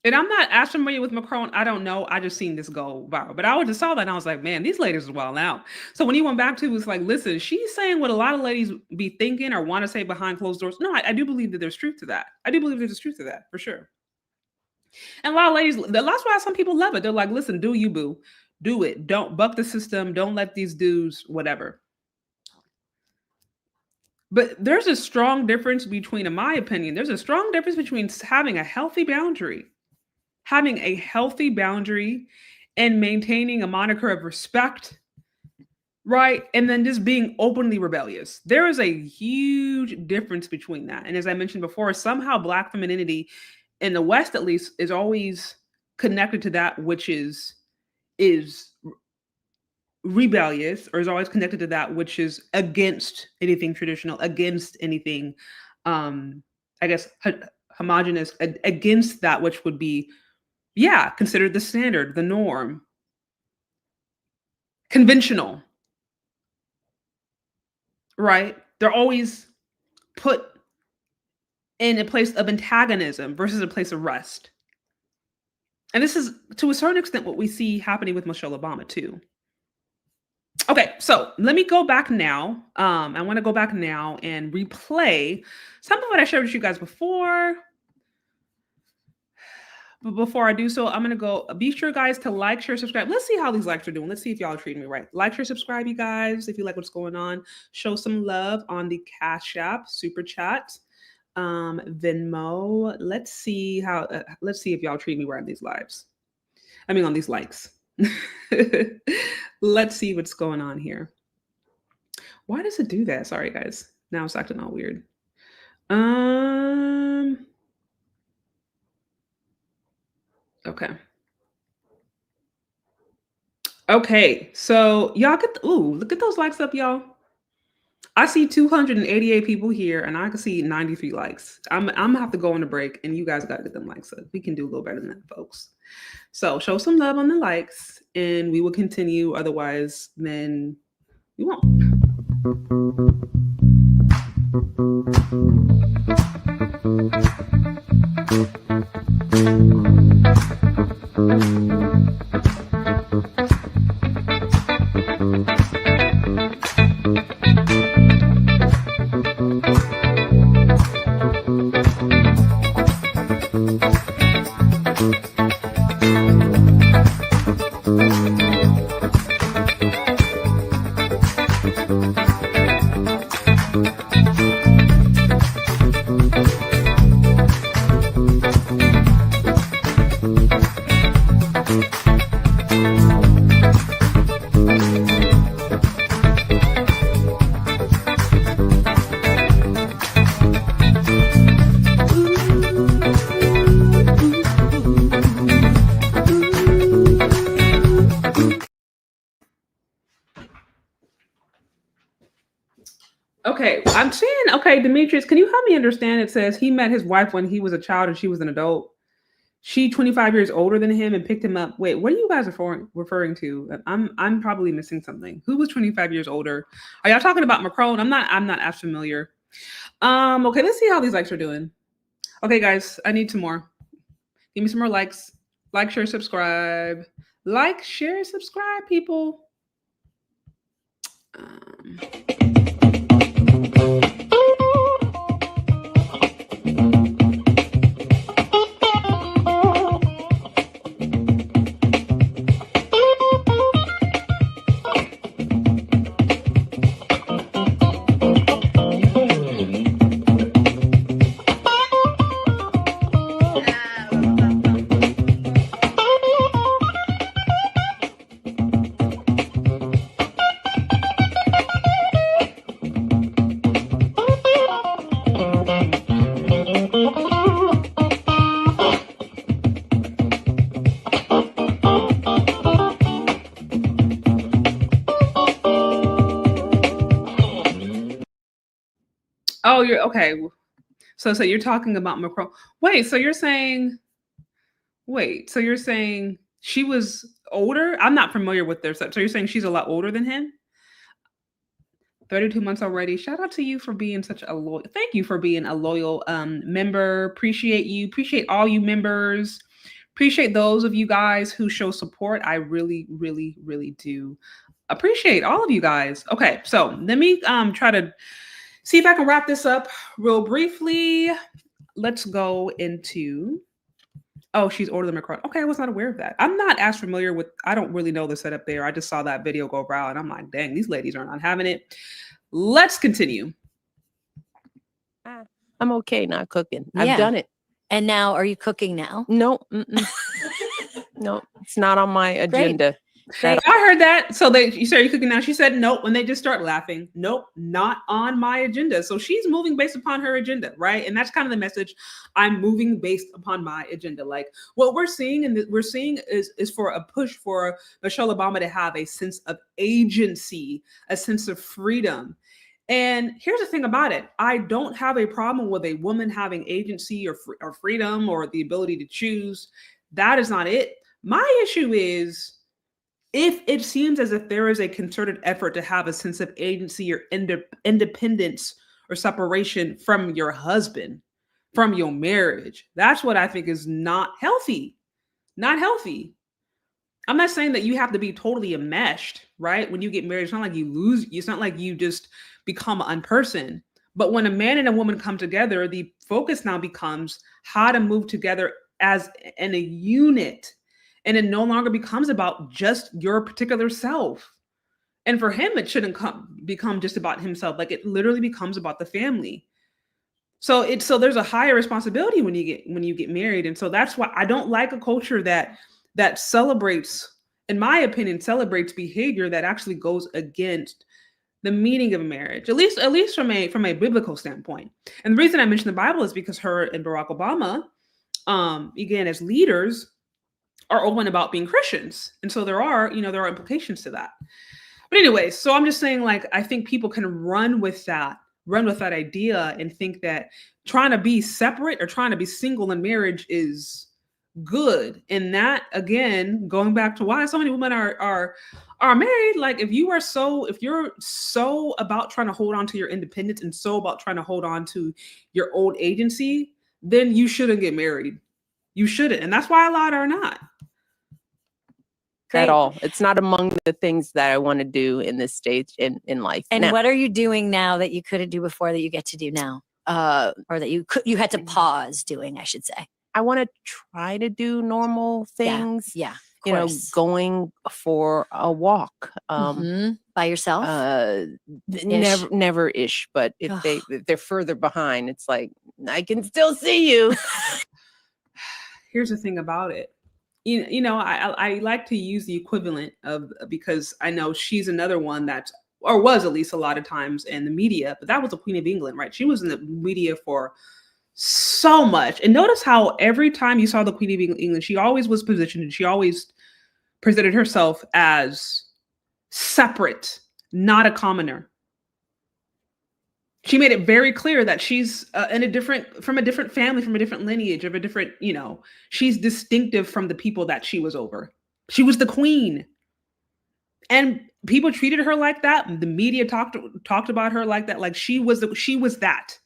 And I'm not as familiar with Macron. I don't know. I just seen this go viral. But I just saw that and I was like, man, these ladies are wild out. So when he went back to it, was like, listen, she's saying what a lot of ladies be thinking or want to say behind closed doors. No, I do believe that there's truth to that. I do believe there's truth to that for sure. And a lot of ladies, that's why some people love it. They're like, listen, do you, boo. Do it. Don't buck the system. Don't let these dudes, whatever. But there's a strong difference between, in my opinion, there's a strong difference between having a healthy boundary and maintaining a moniker of respect, right? And then just being openly rebellious. There is a huge difference between that. And as I mentioned before, somehow Black femininity in the West, at least, is always connected to that which is rebellious, or is always connected to that which is against anything traditional, against anything, I guess, homogenous, against that which would be, considered the standard, the norm, conventional, right? They're always put in a place of antagonism versus a place of rest. And this is, to a certain extent, what we see happening with Michelle Obama, too. Okay, so let me go back now. I want to go back now and replay some of what I shared with you guys before. But before I do so, I'm going to go, be sure, guys, to like, share, subscribe. Let's see how these likes are doing. Let's see if y'all are treating me right. Like, share, subscribe, you guys, if you like what's going on. Show some love on the Cash App, Super Chat, Venmo. Let's see if y'all treat me right on these lives. I mean, on these likes. Let's see what's going on here. Why does it do that? Sorry, guys. Now it's acting all weird. Okay, so y'all look at those likes up, y'all. I see 288 people here and I can see 93 likes. I'm gonna have to go on a break and you guys gotta get them likes up. We can do a little better than that, folks. So show some love on the likes and we will continue. Otherwise, then we won't. Okay, I'm seeing. Okay, Demetrius, can you help me understand? It says he met his wife when he was a child and she was an adult. She 25 years older than him and picked him up. Wait, what are you guys referring to? I'm probably missing something. Who was 25 years older? Are y'all talking about Macron? I'm not as familiar. Okay, let's see how these likes are doing. Okay, guys, I need some more. Give me some more likes. Like, share, subscribe. Like, share, subscribe, people. Oh, you're okay. So you're talking about Macron. Wait, so you're saying she was older? I'm not familiar with their stuff. So you're saying she's a lot older than him? 32 months already. Shout out to you for being such a loyal. Thank you for being a loyal member. Appreciate you. Appreciate all you members. Appreciate those of you guys who show support. I really, really, really do appreciate all of you guys. Okay, so let me try to see if I can wrap this up real briefly. Let's go into, oh, she's older than Macron. Okay, I was not aware of that. I'm not as familiar with, I don't really know the setup there. I just saw that video go viral and I'm like, dang, these ladies are not having it. Let's continue. I'm okay not cooking. Yeah. I've done it. And now, are you cooking now? No, no, it's not on my agenda. Great. I heard that. So you said you're cooking now. She said nope when they just start laughing. Nope, not on my agenda. So she's moving based upon her agenda, right? And that's kind of the message. I'm moving based upon my agenda. Like what we're seeing is for a push for Michelle Obama to have a sense of agency, a sense of freedom. And here's the thing about it. I don't have a problem with a woman having agency or freedom or the ability to choose. That is not it. My issue is if it seems as if there is a concerted effort to have a sense of agency or independence or separation from your husband, from your marriage, that's what I think is not healthy. Not healthy. I'm not saying that you have to be totally enmeshed, right? When you get married, it's not like you lose. It's not like you just become an unperson. But when a man and a woman come together, the focus now becomes how to move together as in a unit. And it no longer becomes about just your particular self. And for him, it shouldn't become just about himself. Like it literally becomes about the family. So there's a higher responsibility when you get married. And so that's why I don't like a culture that celebrates, in my opinion, celebrates behavior that actually goes against the meaning of a marriage, at least from a biblical standpoint. And the reason I mention the Bible is because her and Barack Obama, again, as leaders, are open about being Christians. And so there are implications to that. But anyway, so I'm just saying, like, I think people can run with that idea and think that trying to be separate or trying to be single in marriage is good. And that, again, going back to why so many women are are married, like if you're so about trying to hold on to your independence and so about trying to hold on to your old agency, then you shouldn't get married. You shouldn't. And that's why a lot are not. At all. It's not among the things that I want to do in this stage in life. And now, what are you doing now that you couldn't do before that you get to do now? Or that you had to pause doing, I should say. I want to try to do normal things. Yeah. You know, going for a walk. By yourself? Never ish. But if they're further behind, it's like, I can still see you. Here's the thing about it. You know, I like to use the equivalent of, because I know she's another one that's, or was at least a lot of times in the media, but that was the Queen of England, right? She was in the media for so much. And notice how every time you saw the Queen of England, she always was positioned and she always presented herself as separate, not a commoner. She made it very clear that she's from a different family, from a different lineage, of a different, you know, she's distinctive from the people that she was over. She was the queen. And people treated her like that. The media talked about her like that, like she was that.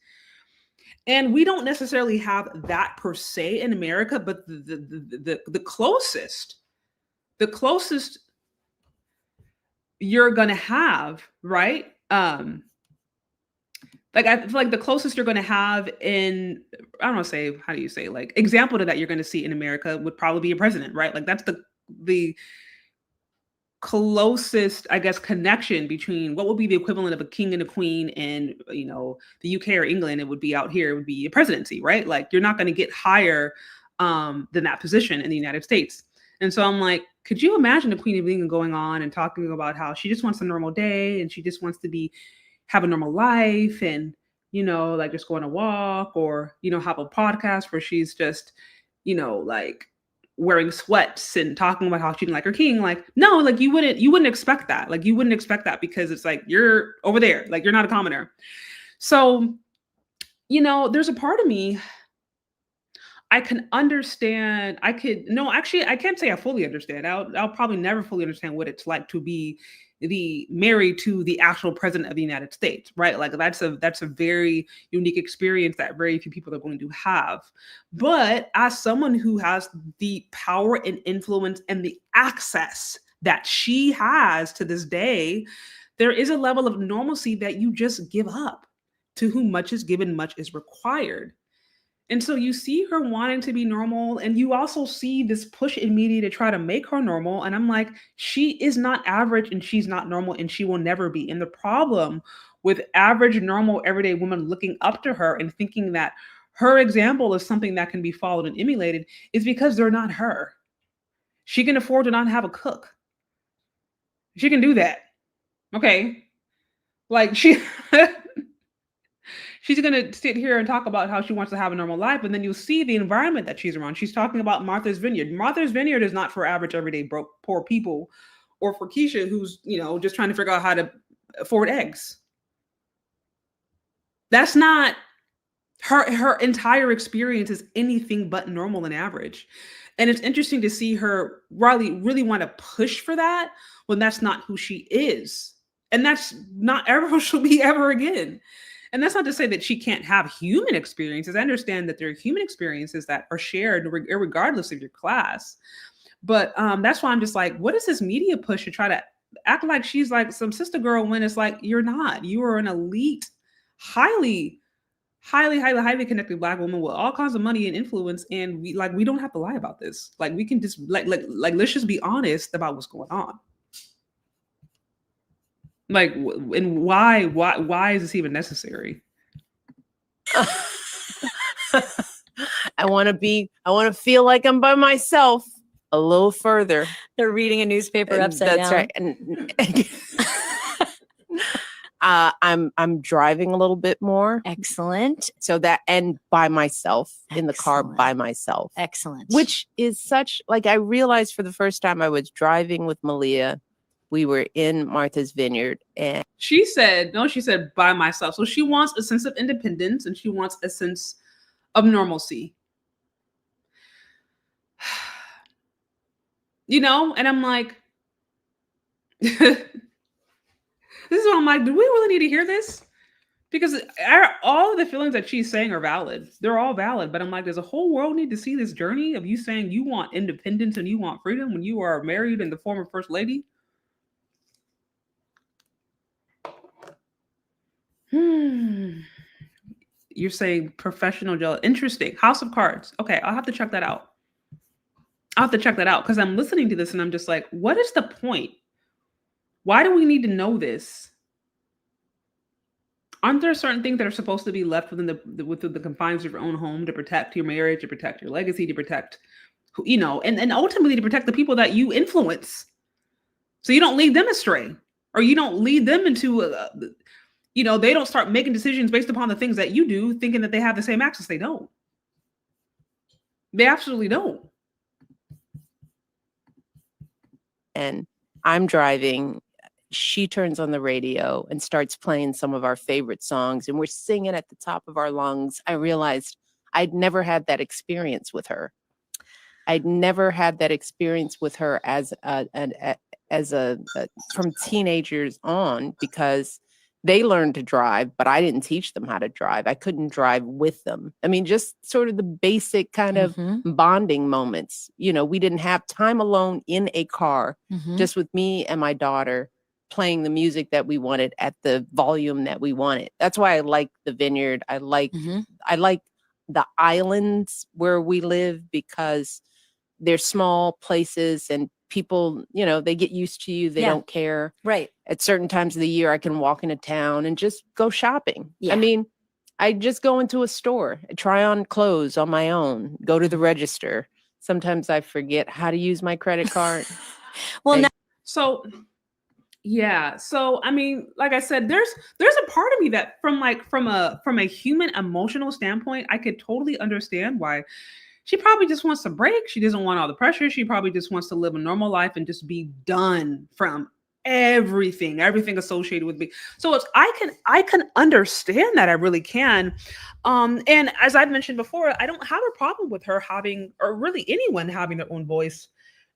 And we don't necessarily have that per se in America, but the closest you're gonna have, right? Like I feel like the closest you're going to have in, I don't know, say, how do you say, like example to that you're going to see in America would probably be a president, right? Like that's the closest, I guess, connection between what would be the equivalent of a king and a queen in, you know, the UK or England. It would be out here, it would be a presidency, right? Like you're not going to get higher than that position in the United States. And so I'm like, could you imagine the Queen of England going on and talking about how she just wants a normal day and she just wants to have a normal life and, you know, like just go on a walk or, you know, have a podcast where she's just, you know, like wearing sweats and talking about how she didn't like her king. Like, no, like you wouldn't expect that. Like you wouldn't expect that because it's like, you're over there, like you're not a commoner. So, you know, there's a part of me, I can understand. I can't say I fully understand. I'll probably never fully understand what it's like to be married to the actual president of the United States, right? Like that's a very unique experience that very few people are going to have. But as someone who has the power and influence and the access that she has to this day, there is a level of normalcy that you just give up. To whom much is given, much is required. And so you see her wanting to be normal, and you also see this push in media to try to make her normal. And I'm like, she is not average and she's not normal and she will never be. And the problem with average, normal, everyday women looking up to her and thinking that her example is something that can be followed and emulated is because they're not her. She can afford to not have a cook. She can do that. Okay. Like she's going to sit here and talk about how she wants to have a normal life, and then you'll see the environment that she's around. She's talking about Martha's Vineyard. Martha's Vineyard is not for average, everyday, broke, poor people, or for Keisha, who's, you know, just trying to figure out how to afford eggs. That's not her entire experience is anything but normal and average. And it's interesting to see her really want to push for that when that's not who she is. And that's not ever who she'll be ever again. And that's not to say that she can't have human experiences. I understand that there are human experiences that are shared regardless of your class. But that's why I'm just like, what is this media push to try to act like she's like some sister girl when it's like, you're not. You are an elite, highly connected Black woman with all kinds of money and influence. And we don't have to lie about this. Like we can just like let's just be honest about what's going on. Like, and why is this even necessary? I want to feel like I'm by myself a little further. They're reading a newspaper upside down. That's right. I'm driving a little bit more. Excellent. So that, and by myself in the car by myself. Excellent. Which is such, like, I realized for the first time I was driving with Malia. We were in Martha's Vineyard, and she said by myself. So she wants a sense of independence and she wants a sense of normalcy. You know, and I'm like, This is what I'm like, do we really need to hear this? Because all of the feelings that she's saying are valid. They're all valid. But I'm like, does the whole world need to see this journey of you saying you want independence and you want freedom when you are married and the former first lady? You're saying professional jealous. Interesting. House of Cards. Okay, I'll have to check that out. I'll have to check that out because I'm listening to this and I'm just like, what is the point? Why do we need to know this? Aren't there certain things that are supposed to be left within the confines of your own home to protect your marriage, to protect your legacy, to protect, and ultimately to protect the people that you influence, so you don't lead them astray, or you don't lead them into, they don't start making decisions based upon the things that you do, thinking that they have the same access. They don't. They absolutely don't. And I'm driving. She turns on the radio and starts playing some of our favorite songs, and we're singing at the top of our lungs. I realized I'd never had that experience with her. I'd never had that experience with her as from teenagers on, because they learned to drive, but I didn't teach them how to drive. I couldn't drive with them. I mean, just sort of the basic kind of bonding moments. We didn't have time alone in a car, just with me and my daughter, playing the music that we wanted at the volume that we wanted. That's why I like the vineyard. I like the islands where we live, because they're small places and people, they get used to you. They don't care. Right. At certain times of the year, I can walk into town and just go shopping. Yeah. I mean, I just go into a store, try on clothes on my own, go to the register. Sometimes I forget how to use my credit card. So I mean, like I said, there's a part of me that from a human emotional standpoint, I could totally understand why she probably just wants a break. She doesn't want all the pressure. She probably just wants to live a normal life and just be done from everything associated with me. So I can understand that. I really can. And as I've mentioned before, I don't have a problem with her having, or really anyone having their own voice,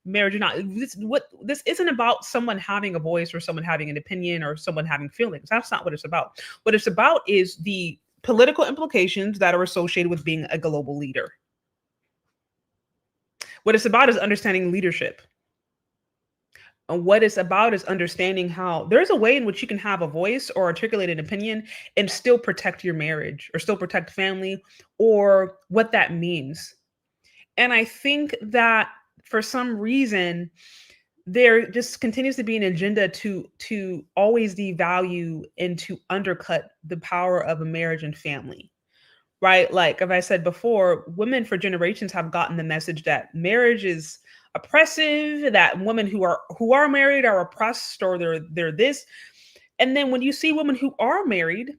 marriage or not. This isn't about someone having a voice or someone having an opinion or someone having feelings. That's not what it's about. What it's about is the political implications that are associated with being a global leader. What it's about is understanding leadership. And what it's about is understanding how there's a way in which you can have a voice or articulate an opinion and still protect your marriage or still protect family, or what that means. And I think that for some reason, there just continues to be an agenda to always devalue and to undercut the power of a marriage and family. Right? Like, as I said before, women for generations have gotten the message that marriage is oppressive, that women who are married are oppressed, or they're this. And then when you see women who are married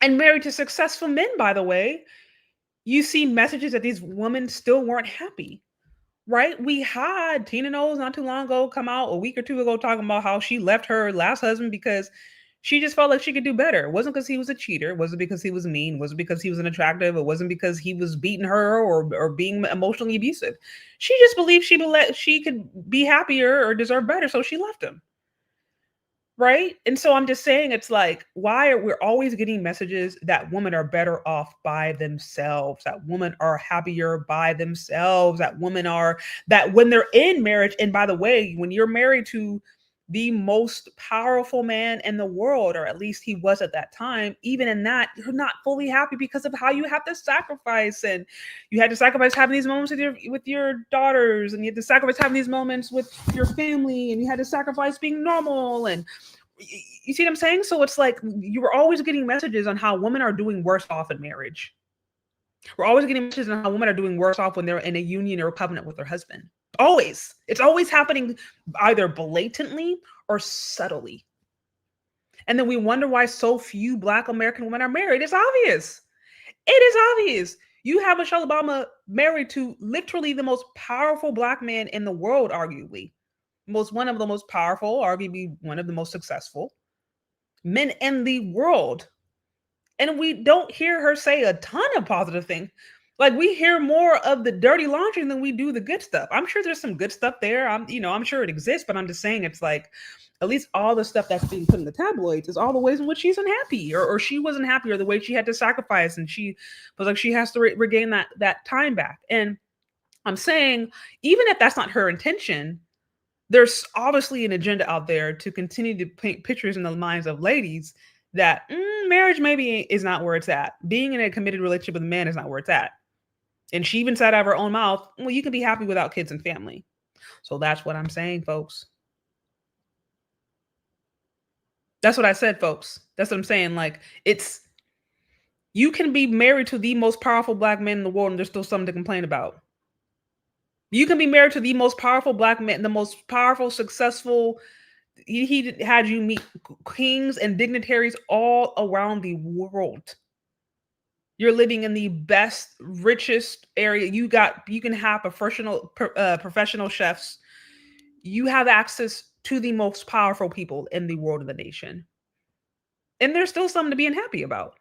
and married to successful men, by the way, you see messages that these women still weren't happy. Right? We had Tina Knowles not too long ago come out a week or two ago talking about how she left her last husband because she just felt like she could do better. It wasn't because he was a cheater. It wasn't because he was mean. It wasn't because he was unattractive. It wasn't because he was beating her or being emotionally abusive. She just believed she could be happier or deserve better, so she left him. Right? And so I'm just saying, it's like, why are we always getting messages that women are better off by themselves, that women are happier by themselves, that when they're in marriage, and by the way, when you're married to the most powerful man in the world, or at least he was at that time, even in that, you're not fully happy because of how you have to sacrifice. And you had to sacrifice having these moments with your daughters, and you had to sacrifice having these moments with your family, and you had to sacrifice being normal. And you see what I'm saying? So it's like, you were always getting messages on how women are doing worse off in marriage. We're always getting messages on how women are doing worse off when they're in a union or a covenant with their husband. Always. It's always happening either blatantly or subtly. And then we wonder why so few Black American women are married. It's obvious. It is obvious. You have Michelle Obama married to literally the most powerful Black man in the world, arguably. One of the most powerful, arguably one of the most successful men in the world. And we don't hear her say a ton of positive things Like, we hear more of the dirty laundry than we do the good stuff. I'm sure there's some good stuff there. I'm sure it exists, but I'm just saying it's like, at least all the stuff that's being put in the tabloids is all the ways in which she's unhappy, or she wasn't happy, or the way she had to sacrifice, and she was like, she has to regain that time back. And I'm saying, even if that's not her intention, there's obviously an agenda out there to continue to paint pictures in the minds of ladies that marriage maybe is not where it's at. Being in a committed relationship with a man is not where it's at. And she even said out of her own mouth, well, you can be happy without kids and family. So that's what I'm saying, folks. That's what I said, folks. That's what I'm saying. Like, you can be married to the most powerful black man in the world and there's still something to complain about. You can be married to the most powerful black man, the most powerful, successful. He had you meet kings and dignitaries all around the world. You're living in the best, richest area. You can have professional chefs. You have access to the most powerful people in the world of the nation. And there's still something to be unhappy about.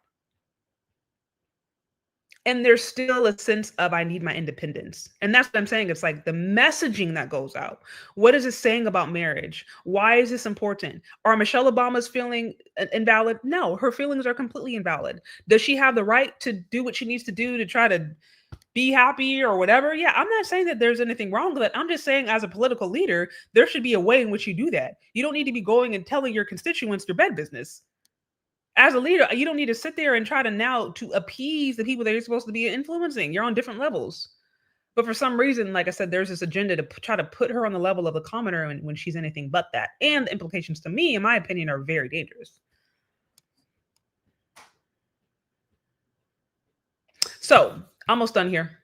And there's still a sense of, I need my independence. And that's what I'm saying. It's like the messaging that goes out. What is it saying about marriage? Why is this important? Are Michelle Obama's feelings invalid? No, her feelings are completely invalid. Does she have the right to do what she needs to do to try to be happy or whatever? Yeah, I'm not saying that there's anything wrong with it. I'm just saying, as a political leader, there should be a way in which you do that. You don't need to be going and telling your constituents your bed business. As a leader, you don't need to sit there and try to appease the people that you're supposed to be influencing. You're on different levels. But for some reason, like I said, there's this agenda to try to put her on the level of the commoner when she's anything but that. And the implications, to me, in my opinion, are very dangerous. So, almost done here.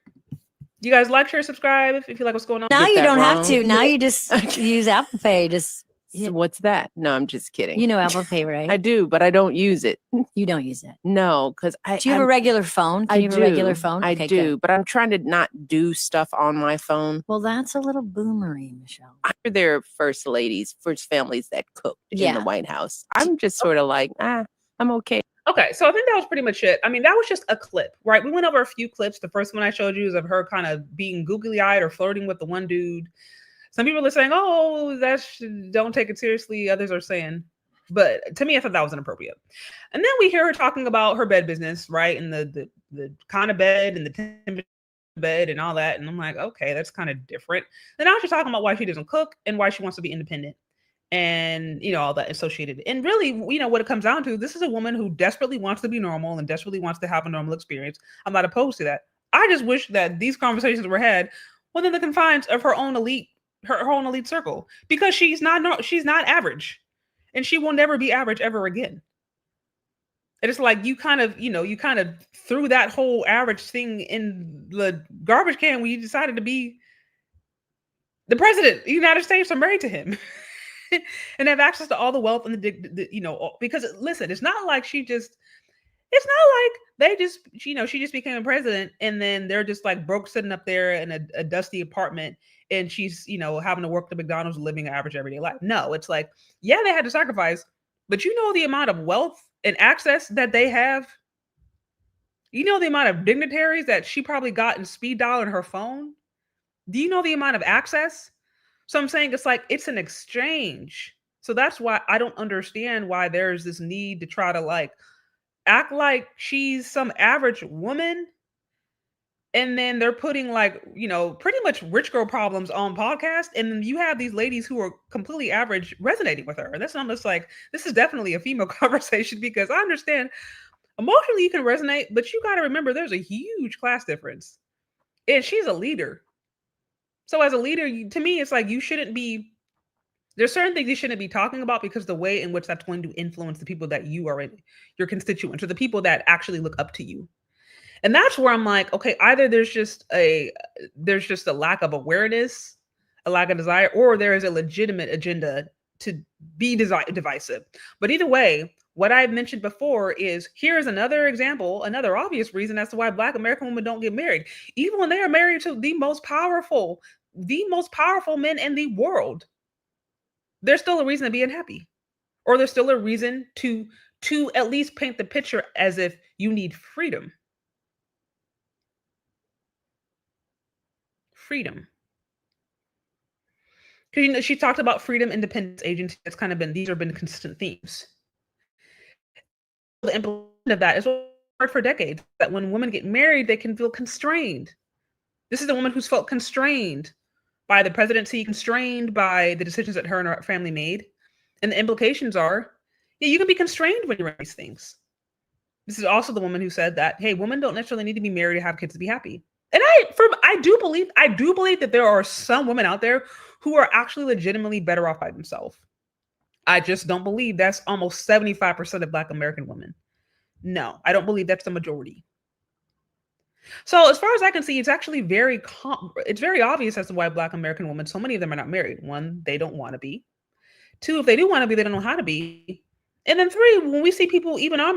You guys like, share, subscribe if you like what's going on. Now you don't wrong. have to. Now you just use Apple Pay. So what's that? No, I'm just kidding. You know Apple Pay, right? I do, but I don't use it. You don't use it. No, because Do you have a regular phone? Can you have a regular phone? I Okay, do, good. but I'm trying to not do stuff on my phone. Well, that's a little boomery, Michelle. I'm sure there are first families that cooked in Yeah. the White House. I'm just sort of like, I'm okay. Okay, so I think that was pretty much it. I mean, that was just a clip, right? We went over a few clips. The first one I showed you is of her kind of being googly-eyed or flirting with the one dude. Some people are saying, oh, don't take it seriously. Others are saying, but to me, I thought that was inappropriate. And then we hear her talking about her bed business, right? And the kind of bed and the temperature bed and all that. And I'm like, okay, that's kind of different. And now she's talking about why she doesn't cook and why she wants to be independent and, all that associated. And really, what it comes down to, this is a woman who desperately wants to be normal and desperately wants to have a normal experience. I'm not opposed to that. I just wish that these conversations were had within the confines of her own elite circle, because she's not average, and she will never be average ever again. And it's like you kind of threw that whole average thing in the garbage can when you decided to be the president of the United States or married to him and have access to all the wealth and because listen, it's not like she just became a president and then they're just like broke sitting up there in a dusty apartment and she's, having to work at McDonald's, living an average everyday life. No, it's like, yeah, they had to sacrifice, but the amount of wealth and access that they have, the amount of dignitaries that she probably got in speed dial in her phone. Do you know the amount of access? So I'm saying it's like, it's an exchange. So that's why I don't understand why there's this need to try to act like she's some average woman. And then they're putting pretty much rich girl problems on podcast. And then you have these ladies who are completely average resonating with her. And that's almost like, this is definitely a female conversation, because I understand emotionally you can resonate, but you got to remember there's a huge class difference. And she's a leader. So as a leader, to me, it's like there's certain things you shouldn't be talking about, because the way in which that's going to influence the people that you are your constituents, or the people that actually look up to you. And that's where I'm like, okay, either there's just a lack of awareness, a lack of desire, or there is a legitimate agenda to be divisive. But either way, what I mentioned before is, here's another example, another obvious reason as to why Black American women don't get married. Even when they are married to the most powerful men in the world, there's still a reason to be unhappy. Or there's still a reason to at least paint the picture as if you need freedom. freedom. Because she talked about freedom, independence, agency. That's kind of been, these have been consistent themes. The implementation of that is hard for decades, that when women get married, they can feel constrained. This is a woman who's felt constrained by the presidency, constrained by the decisions that her and her family made. And the implications are, yeah, you can be constrained when you're in these things. This is also the woman who said that, hey, women don't necessarily need to be married to have kids to be happy. And I do believe that there are some women out there who are actually legitimately better off by themselves. I just don't believe that's almost 75% of Black American women. No, I don't believe that's the majority. So as far as I can see, it's actually it's very obvious as to why Black American women, so many of them are not married. One, they don't want to be. Two, if they do want to be, they don't know how to be. And then three, when we see people even are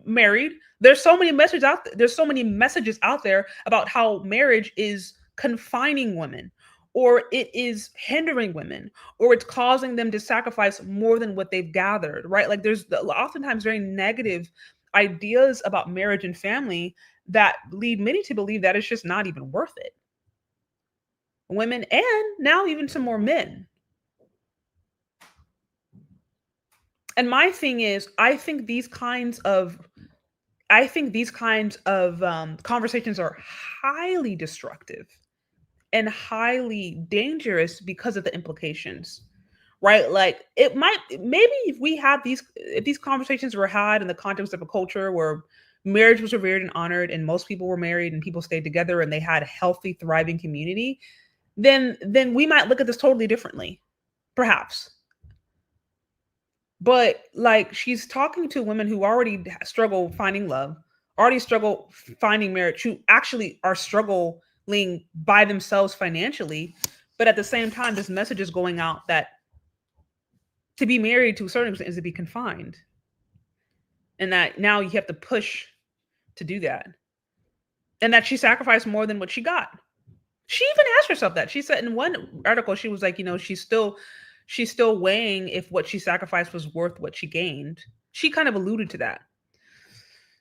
married, there's so many messages out there. There's so many messages out there about how marriage is confining women, or it is hindering women, or it's causing them to sacrifice more than what they've gathered, right? Like there's oftentimes very negative ideas about marriage and family that lead many to believe that it's just not even worth it. Women, and now even some more men. And my thing is, I think these kinds of conversations are highly destructive and highly dangerous because of the implications, right? Like maybe if these conversations were had in the context of a culture where marriage was revered and honored and most people were married and people stayed together and they had a healthy, thriving community, then we might look at this totally differently, perhaps. But like, she's talking to women who already struggle finding love, already struggle finding marriage, who actually are struggling by themselves financially. But at the same time, this message is going out that to be married to a certain extent is to be confined. And that now you have to push to do that. And that she sacrificed more than what she got. She even asked herself that. She said in one article, she was like, she's still weighing if what she sacrificed was worth what she gained. She kind of alluded to that.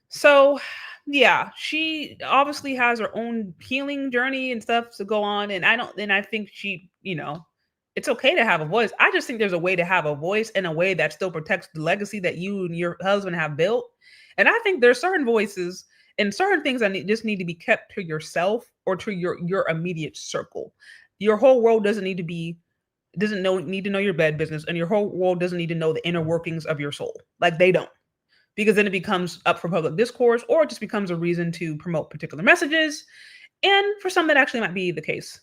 So yeah, she obviously has her own healing journey and stuff to go on. And I think she, it's okay to have a voice. I just think there's a way to have a voice in a way that still protects the legacy that you and your husband have built. And I think there's certain voices and certain things that just need to be kept to yourself or to your immediate circle. Your whole world doesn't need to know your bed business, and your whole world doesn't need to know the inner workings of your soul. Like they don't, because then it becomes up for public discourse, or it just becomes a reason to promote particular messages. And for some, that actually might be the case.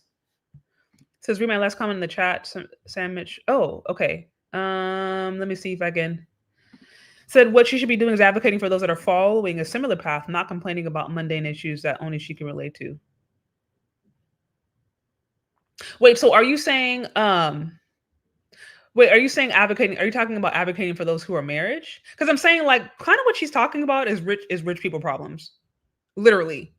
It says, read my last comment in the chat, Sam Mitch. Oh, okay. Let me see if I can. Said what she should be doing is advocating for those that are following a similar path, not complaining about mundane issues that only she can relate to. Wait, so are you saying advocating? Are you talking about advocating for those who are marriage? Because I'm saying like kind of what she's talking about is rich people problems. Literally.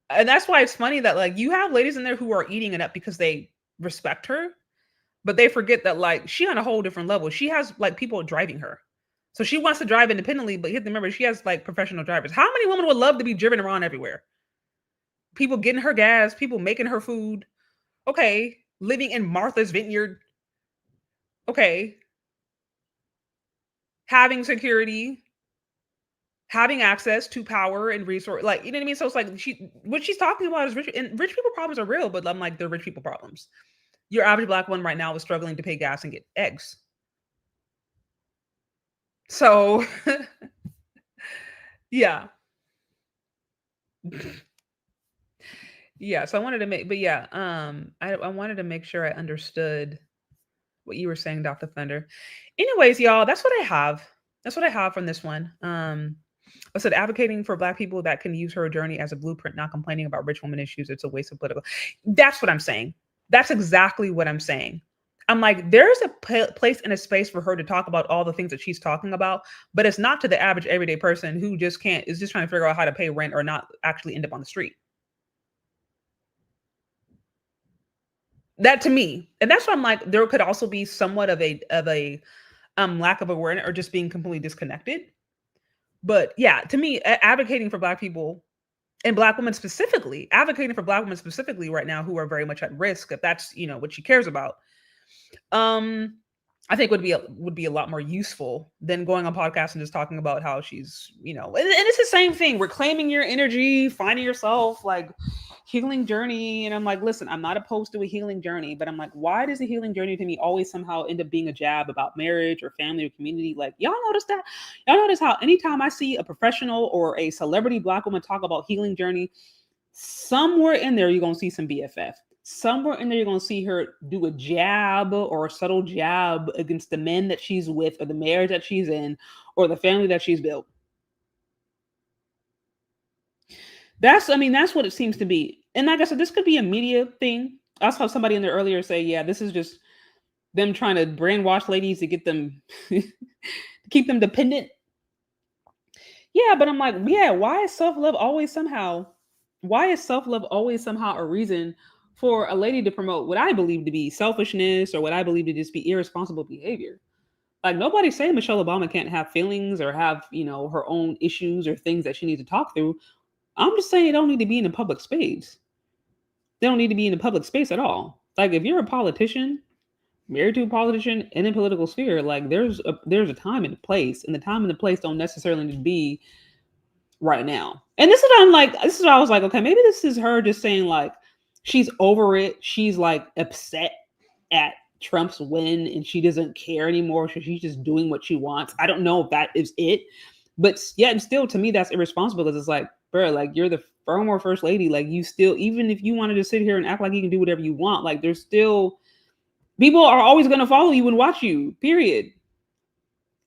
And that's why it's funny that like you have ladies in there who are eating it up because they respect her, but they forget that like she on a whole different level. She has like people driving her. So she wants to drive independently, but you have to remember she has like professional drivers. How many women would love to be driven around everywhere? People getting her gas, people making her food. Okay, living in Martha's Vineyard. Okay. Having security, having access to power and resource, like, you know what I mean? So it's like what she's talking about is rich, and rich people problems are real, but I'm like, they're rich people problems. Your average Black woman right now is struggling to pay gas and get eggs. So yeah. Yeah, so I wanted to I wanted to make sure I understood what you were saying, Dr. Thunder. Anyways, y'all, that's what I have. That's what I have from this one. I said advocating for Black people that can use her journey as a blueprint, not complaining about rich woman issues. It's a waste of political. That's what I'm saying. That's exactly what I'm saying. I'm like, there's a place and a space for her to talk about all the things that she's talking about, but it's not to the average everyday person who is just trying to figure out how to pay rent or not actually end up on the street. That to me, and that's why I'm like, there could also be somewhat of a lack of awareness or just being completely disconnected. But yeah, to me, advocating for Black people and Black women specifically, advocating for Black women specifically right now who are very much at risk, if that's, you know, what she cares about, I think would be a lot more useful than going on podcasts and just talking about how she's, you know, and it's the same thing. Reclaiming your energy, finding yourself, like healing journey. And I'm like, listen, I'm not opposed to a healing journey, but I'm like, why does a healing journey to me always somehow end up being a jab about marriage or family or community? Like, y'all notice that? Y'all notice how anytime I see a professional or a celebrity Black woman talk about healing journey, somewhere in there, you're going to see some BFF. Somewhere in there, you're going to see her do a jab or a subtle jab against the men that she's with or the marriage that she's in or the family that she's built. That's what it seems to be. And like I said, this could be a media thing. I saw somebody in there earlier say, yeah, this is just them trying to brainwash ladies to get them, keep them dependent. Yeah, but I'm like, yeah, why is self-love always somehow a reason for a lady to promote what I believe to be selfishness or what I believe to just be irresponsible behavior? Like, nobody's saying Michelle Obama can't have feelings or have, you know, her own issues or things that she needs to talk through. I'm just saying they don't need to be in a public space. They don't need to be in a public space at all. Like, if you're a politician, married to a politician in a political sphere, like there's a time and a place, and the time and the place don't necessarily need to be right now. And this is what I was like, okay, maybe this is her just saying like, she's over it. She's like upset at Trump's win and she doesn't care anymore. So she's just doing what she wants. I don't know if that is it, but yet and still to me, that's irresponsible because it's like, bro, like you're the former first lady. Like you still, even if you wanted to sit here and act like you can do whatever you want, like there's still, people are always going to follow you and watch you, period.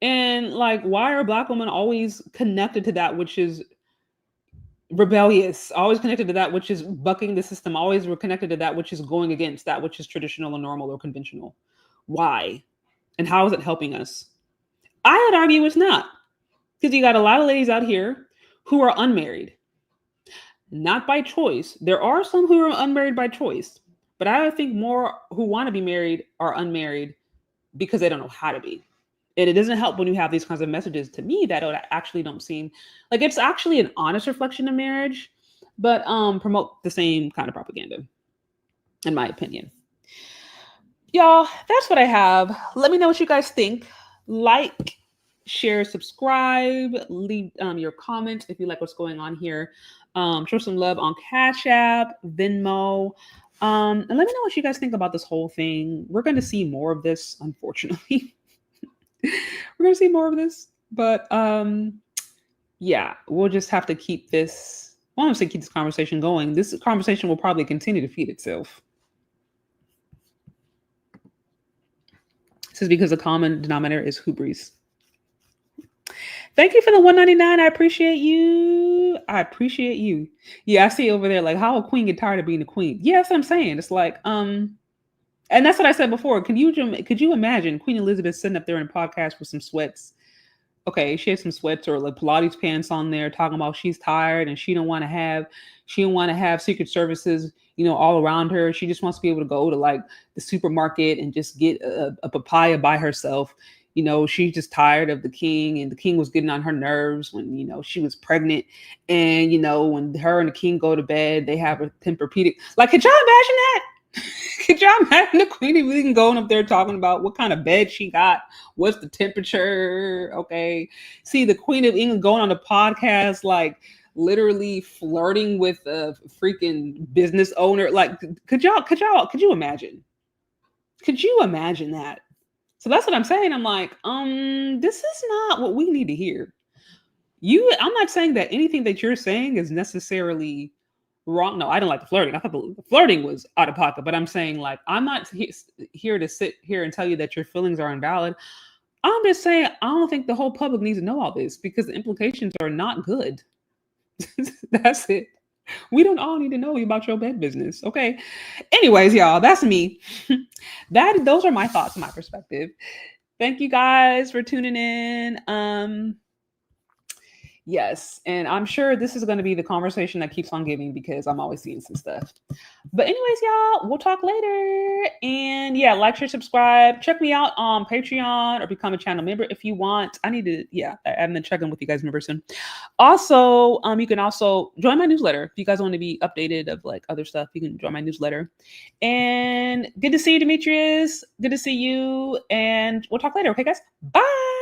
And like, why are Black women always connected to that, which is rebellious, always connected to that which is bucking the system, always we're connected to that which is going against that which is traditional or normal or conventional? Why? And how is it helping us? I would argue it's not, because you got a lot of ladies out here who are unmarried, not by choice. There are some who are unmarried by choice, but I think more who want to be married are unmarried because they don't know how to be. And it doesn't help when you have these kinds of messages to me that actually don't seem like it's actually an honest reflection of marriage, but promote the same kind of propaganda, in my opinion. Y'all, that's what I have. Let me know what you guys think. Like, share, subscribe, leave your comments if you like what's going on here. Show some love on Cash App, Venmo. And let me know what you guys think about this whole thing. We're going to see more of this, unfortunately. We're gonna see more of this, but yeah, we'll just have to keep this. Well, I want to say keep this conversation going. This conversation will probably continue to feed itself. This is because the common denominator is hubris. Thank you for the $1.99. I appreciate you. Yeah, I see over there like, how a queen get tired of being a queen? Yeah, that's what I'm saying. It's like and that's what I said before. Could you imagine Queen Elizabeth sitting up there in a podcast with some sweats? Okay, she has some sweats or like Pilates pants on there, talking about she's tired and she don't want to have Secret Services, you know, all around her. She just wants to be able to go to like the supermarket and just get a papaya by herself. You know, she's just tired of the king, and the king was getting on her nerves when, you know, she was pregnant. And, you know, when her and the king go to bed, they have a Tempur-Pedic. Like, could y'all imagine that? Could y'all imagine the Queen of England going up there talking about what kind of bed she got? What's the temperature? Okay. See the Queen of England going on a podcast, like literally flirting with a freaking business owner. Like, could you imagine? Could you imagine that? So that's what I'm saying. I'm like, this is not what we need to hear. I'm not saying that anything that you're saying is necessarily wrong. No, I didn't like the flirting. I thought the flirting was out of pocket, but I'm saying like, I'm not here to sit here and tell you that your feelings are invalid. I'm just saying, I don't think the whole public needs to know all this because the implications are not good. That's it. We don't all need to know about your bed business. Okay. Anyways, y'all, that's me. Those are my thoughts and my perspective. Thank you guys for tuning in. Yes. And I'm sure this is going to be the conversation that keeps on giving because I'm always seeing some stuff. But anyways, y'all, we'll talk later. And yeah, like, share, subscribe. Check me out on Patreon or become a channel member if you want. I haven't been checking with you guys member soon. Also, you can also join my newsletter. If you guys want to be updated of like other stuff, you can join my newsletter. And good to see you, Demetrius. Good to see you. And we'll talk later. Okay, guys? Bye.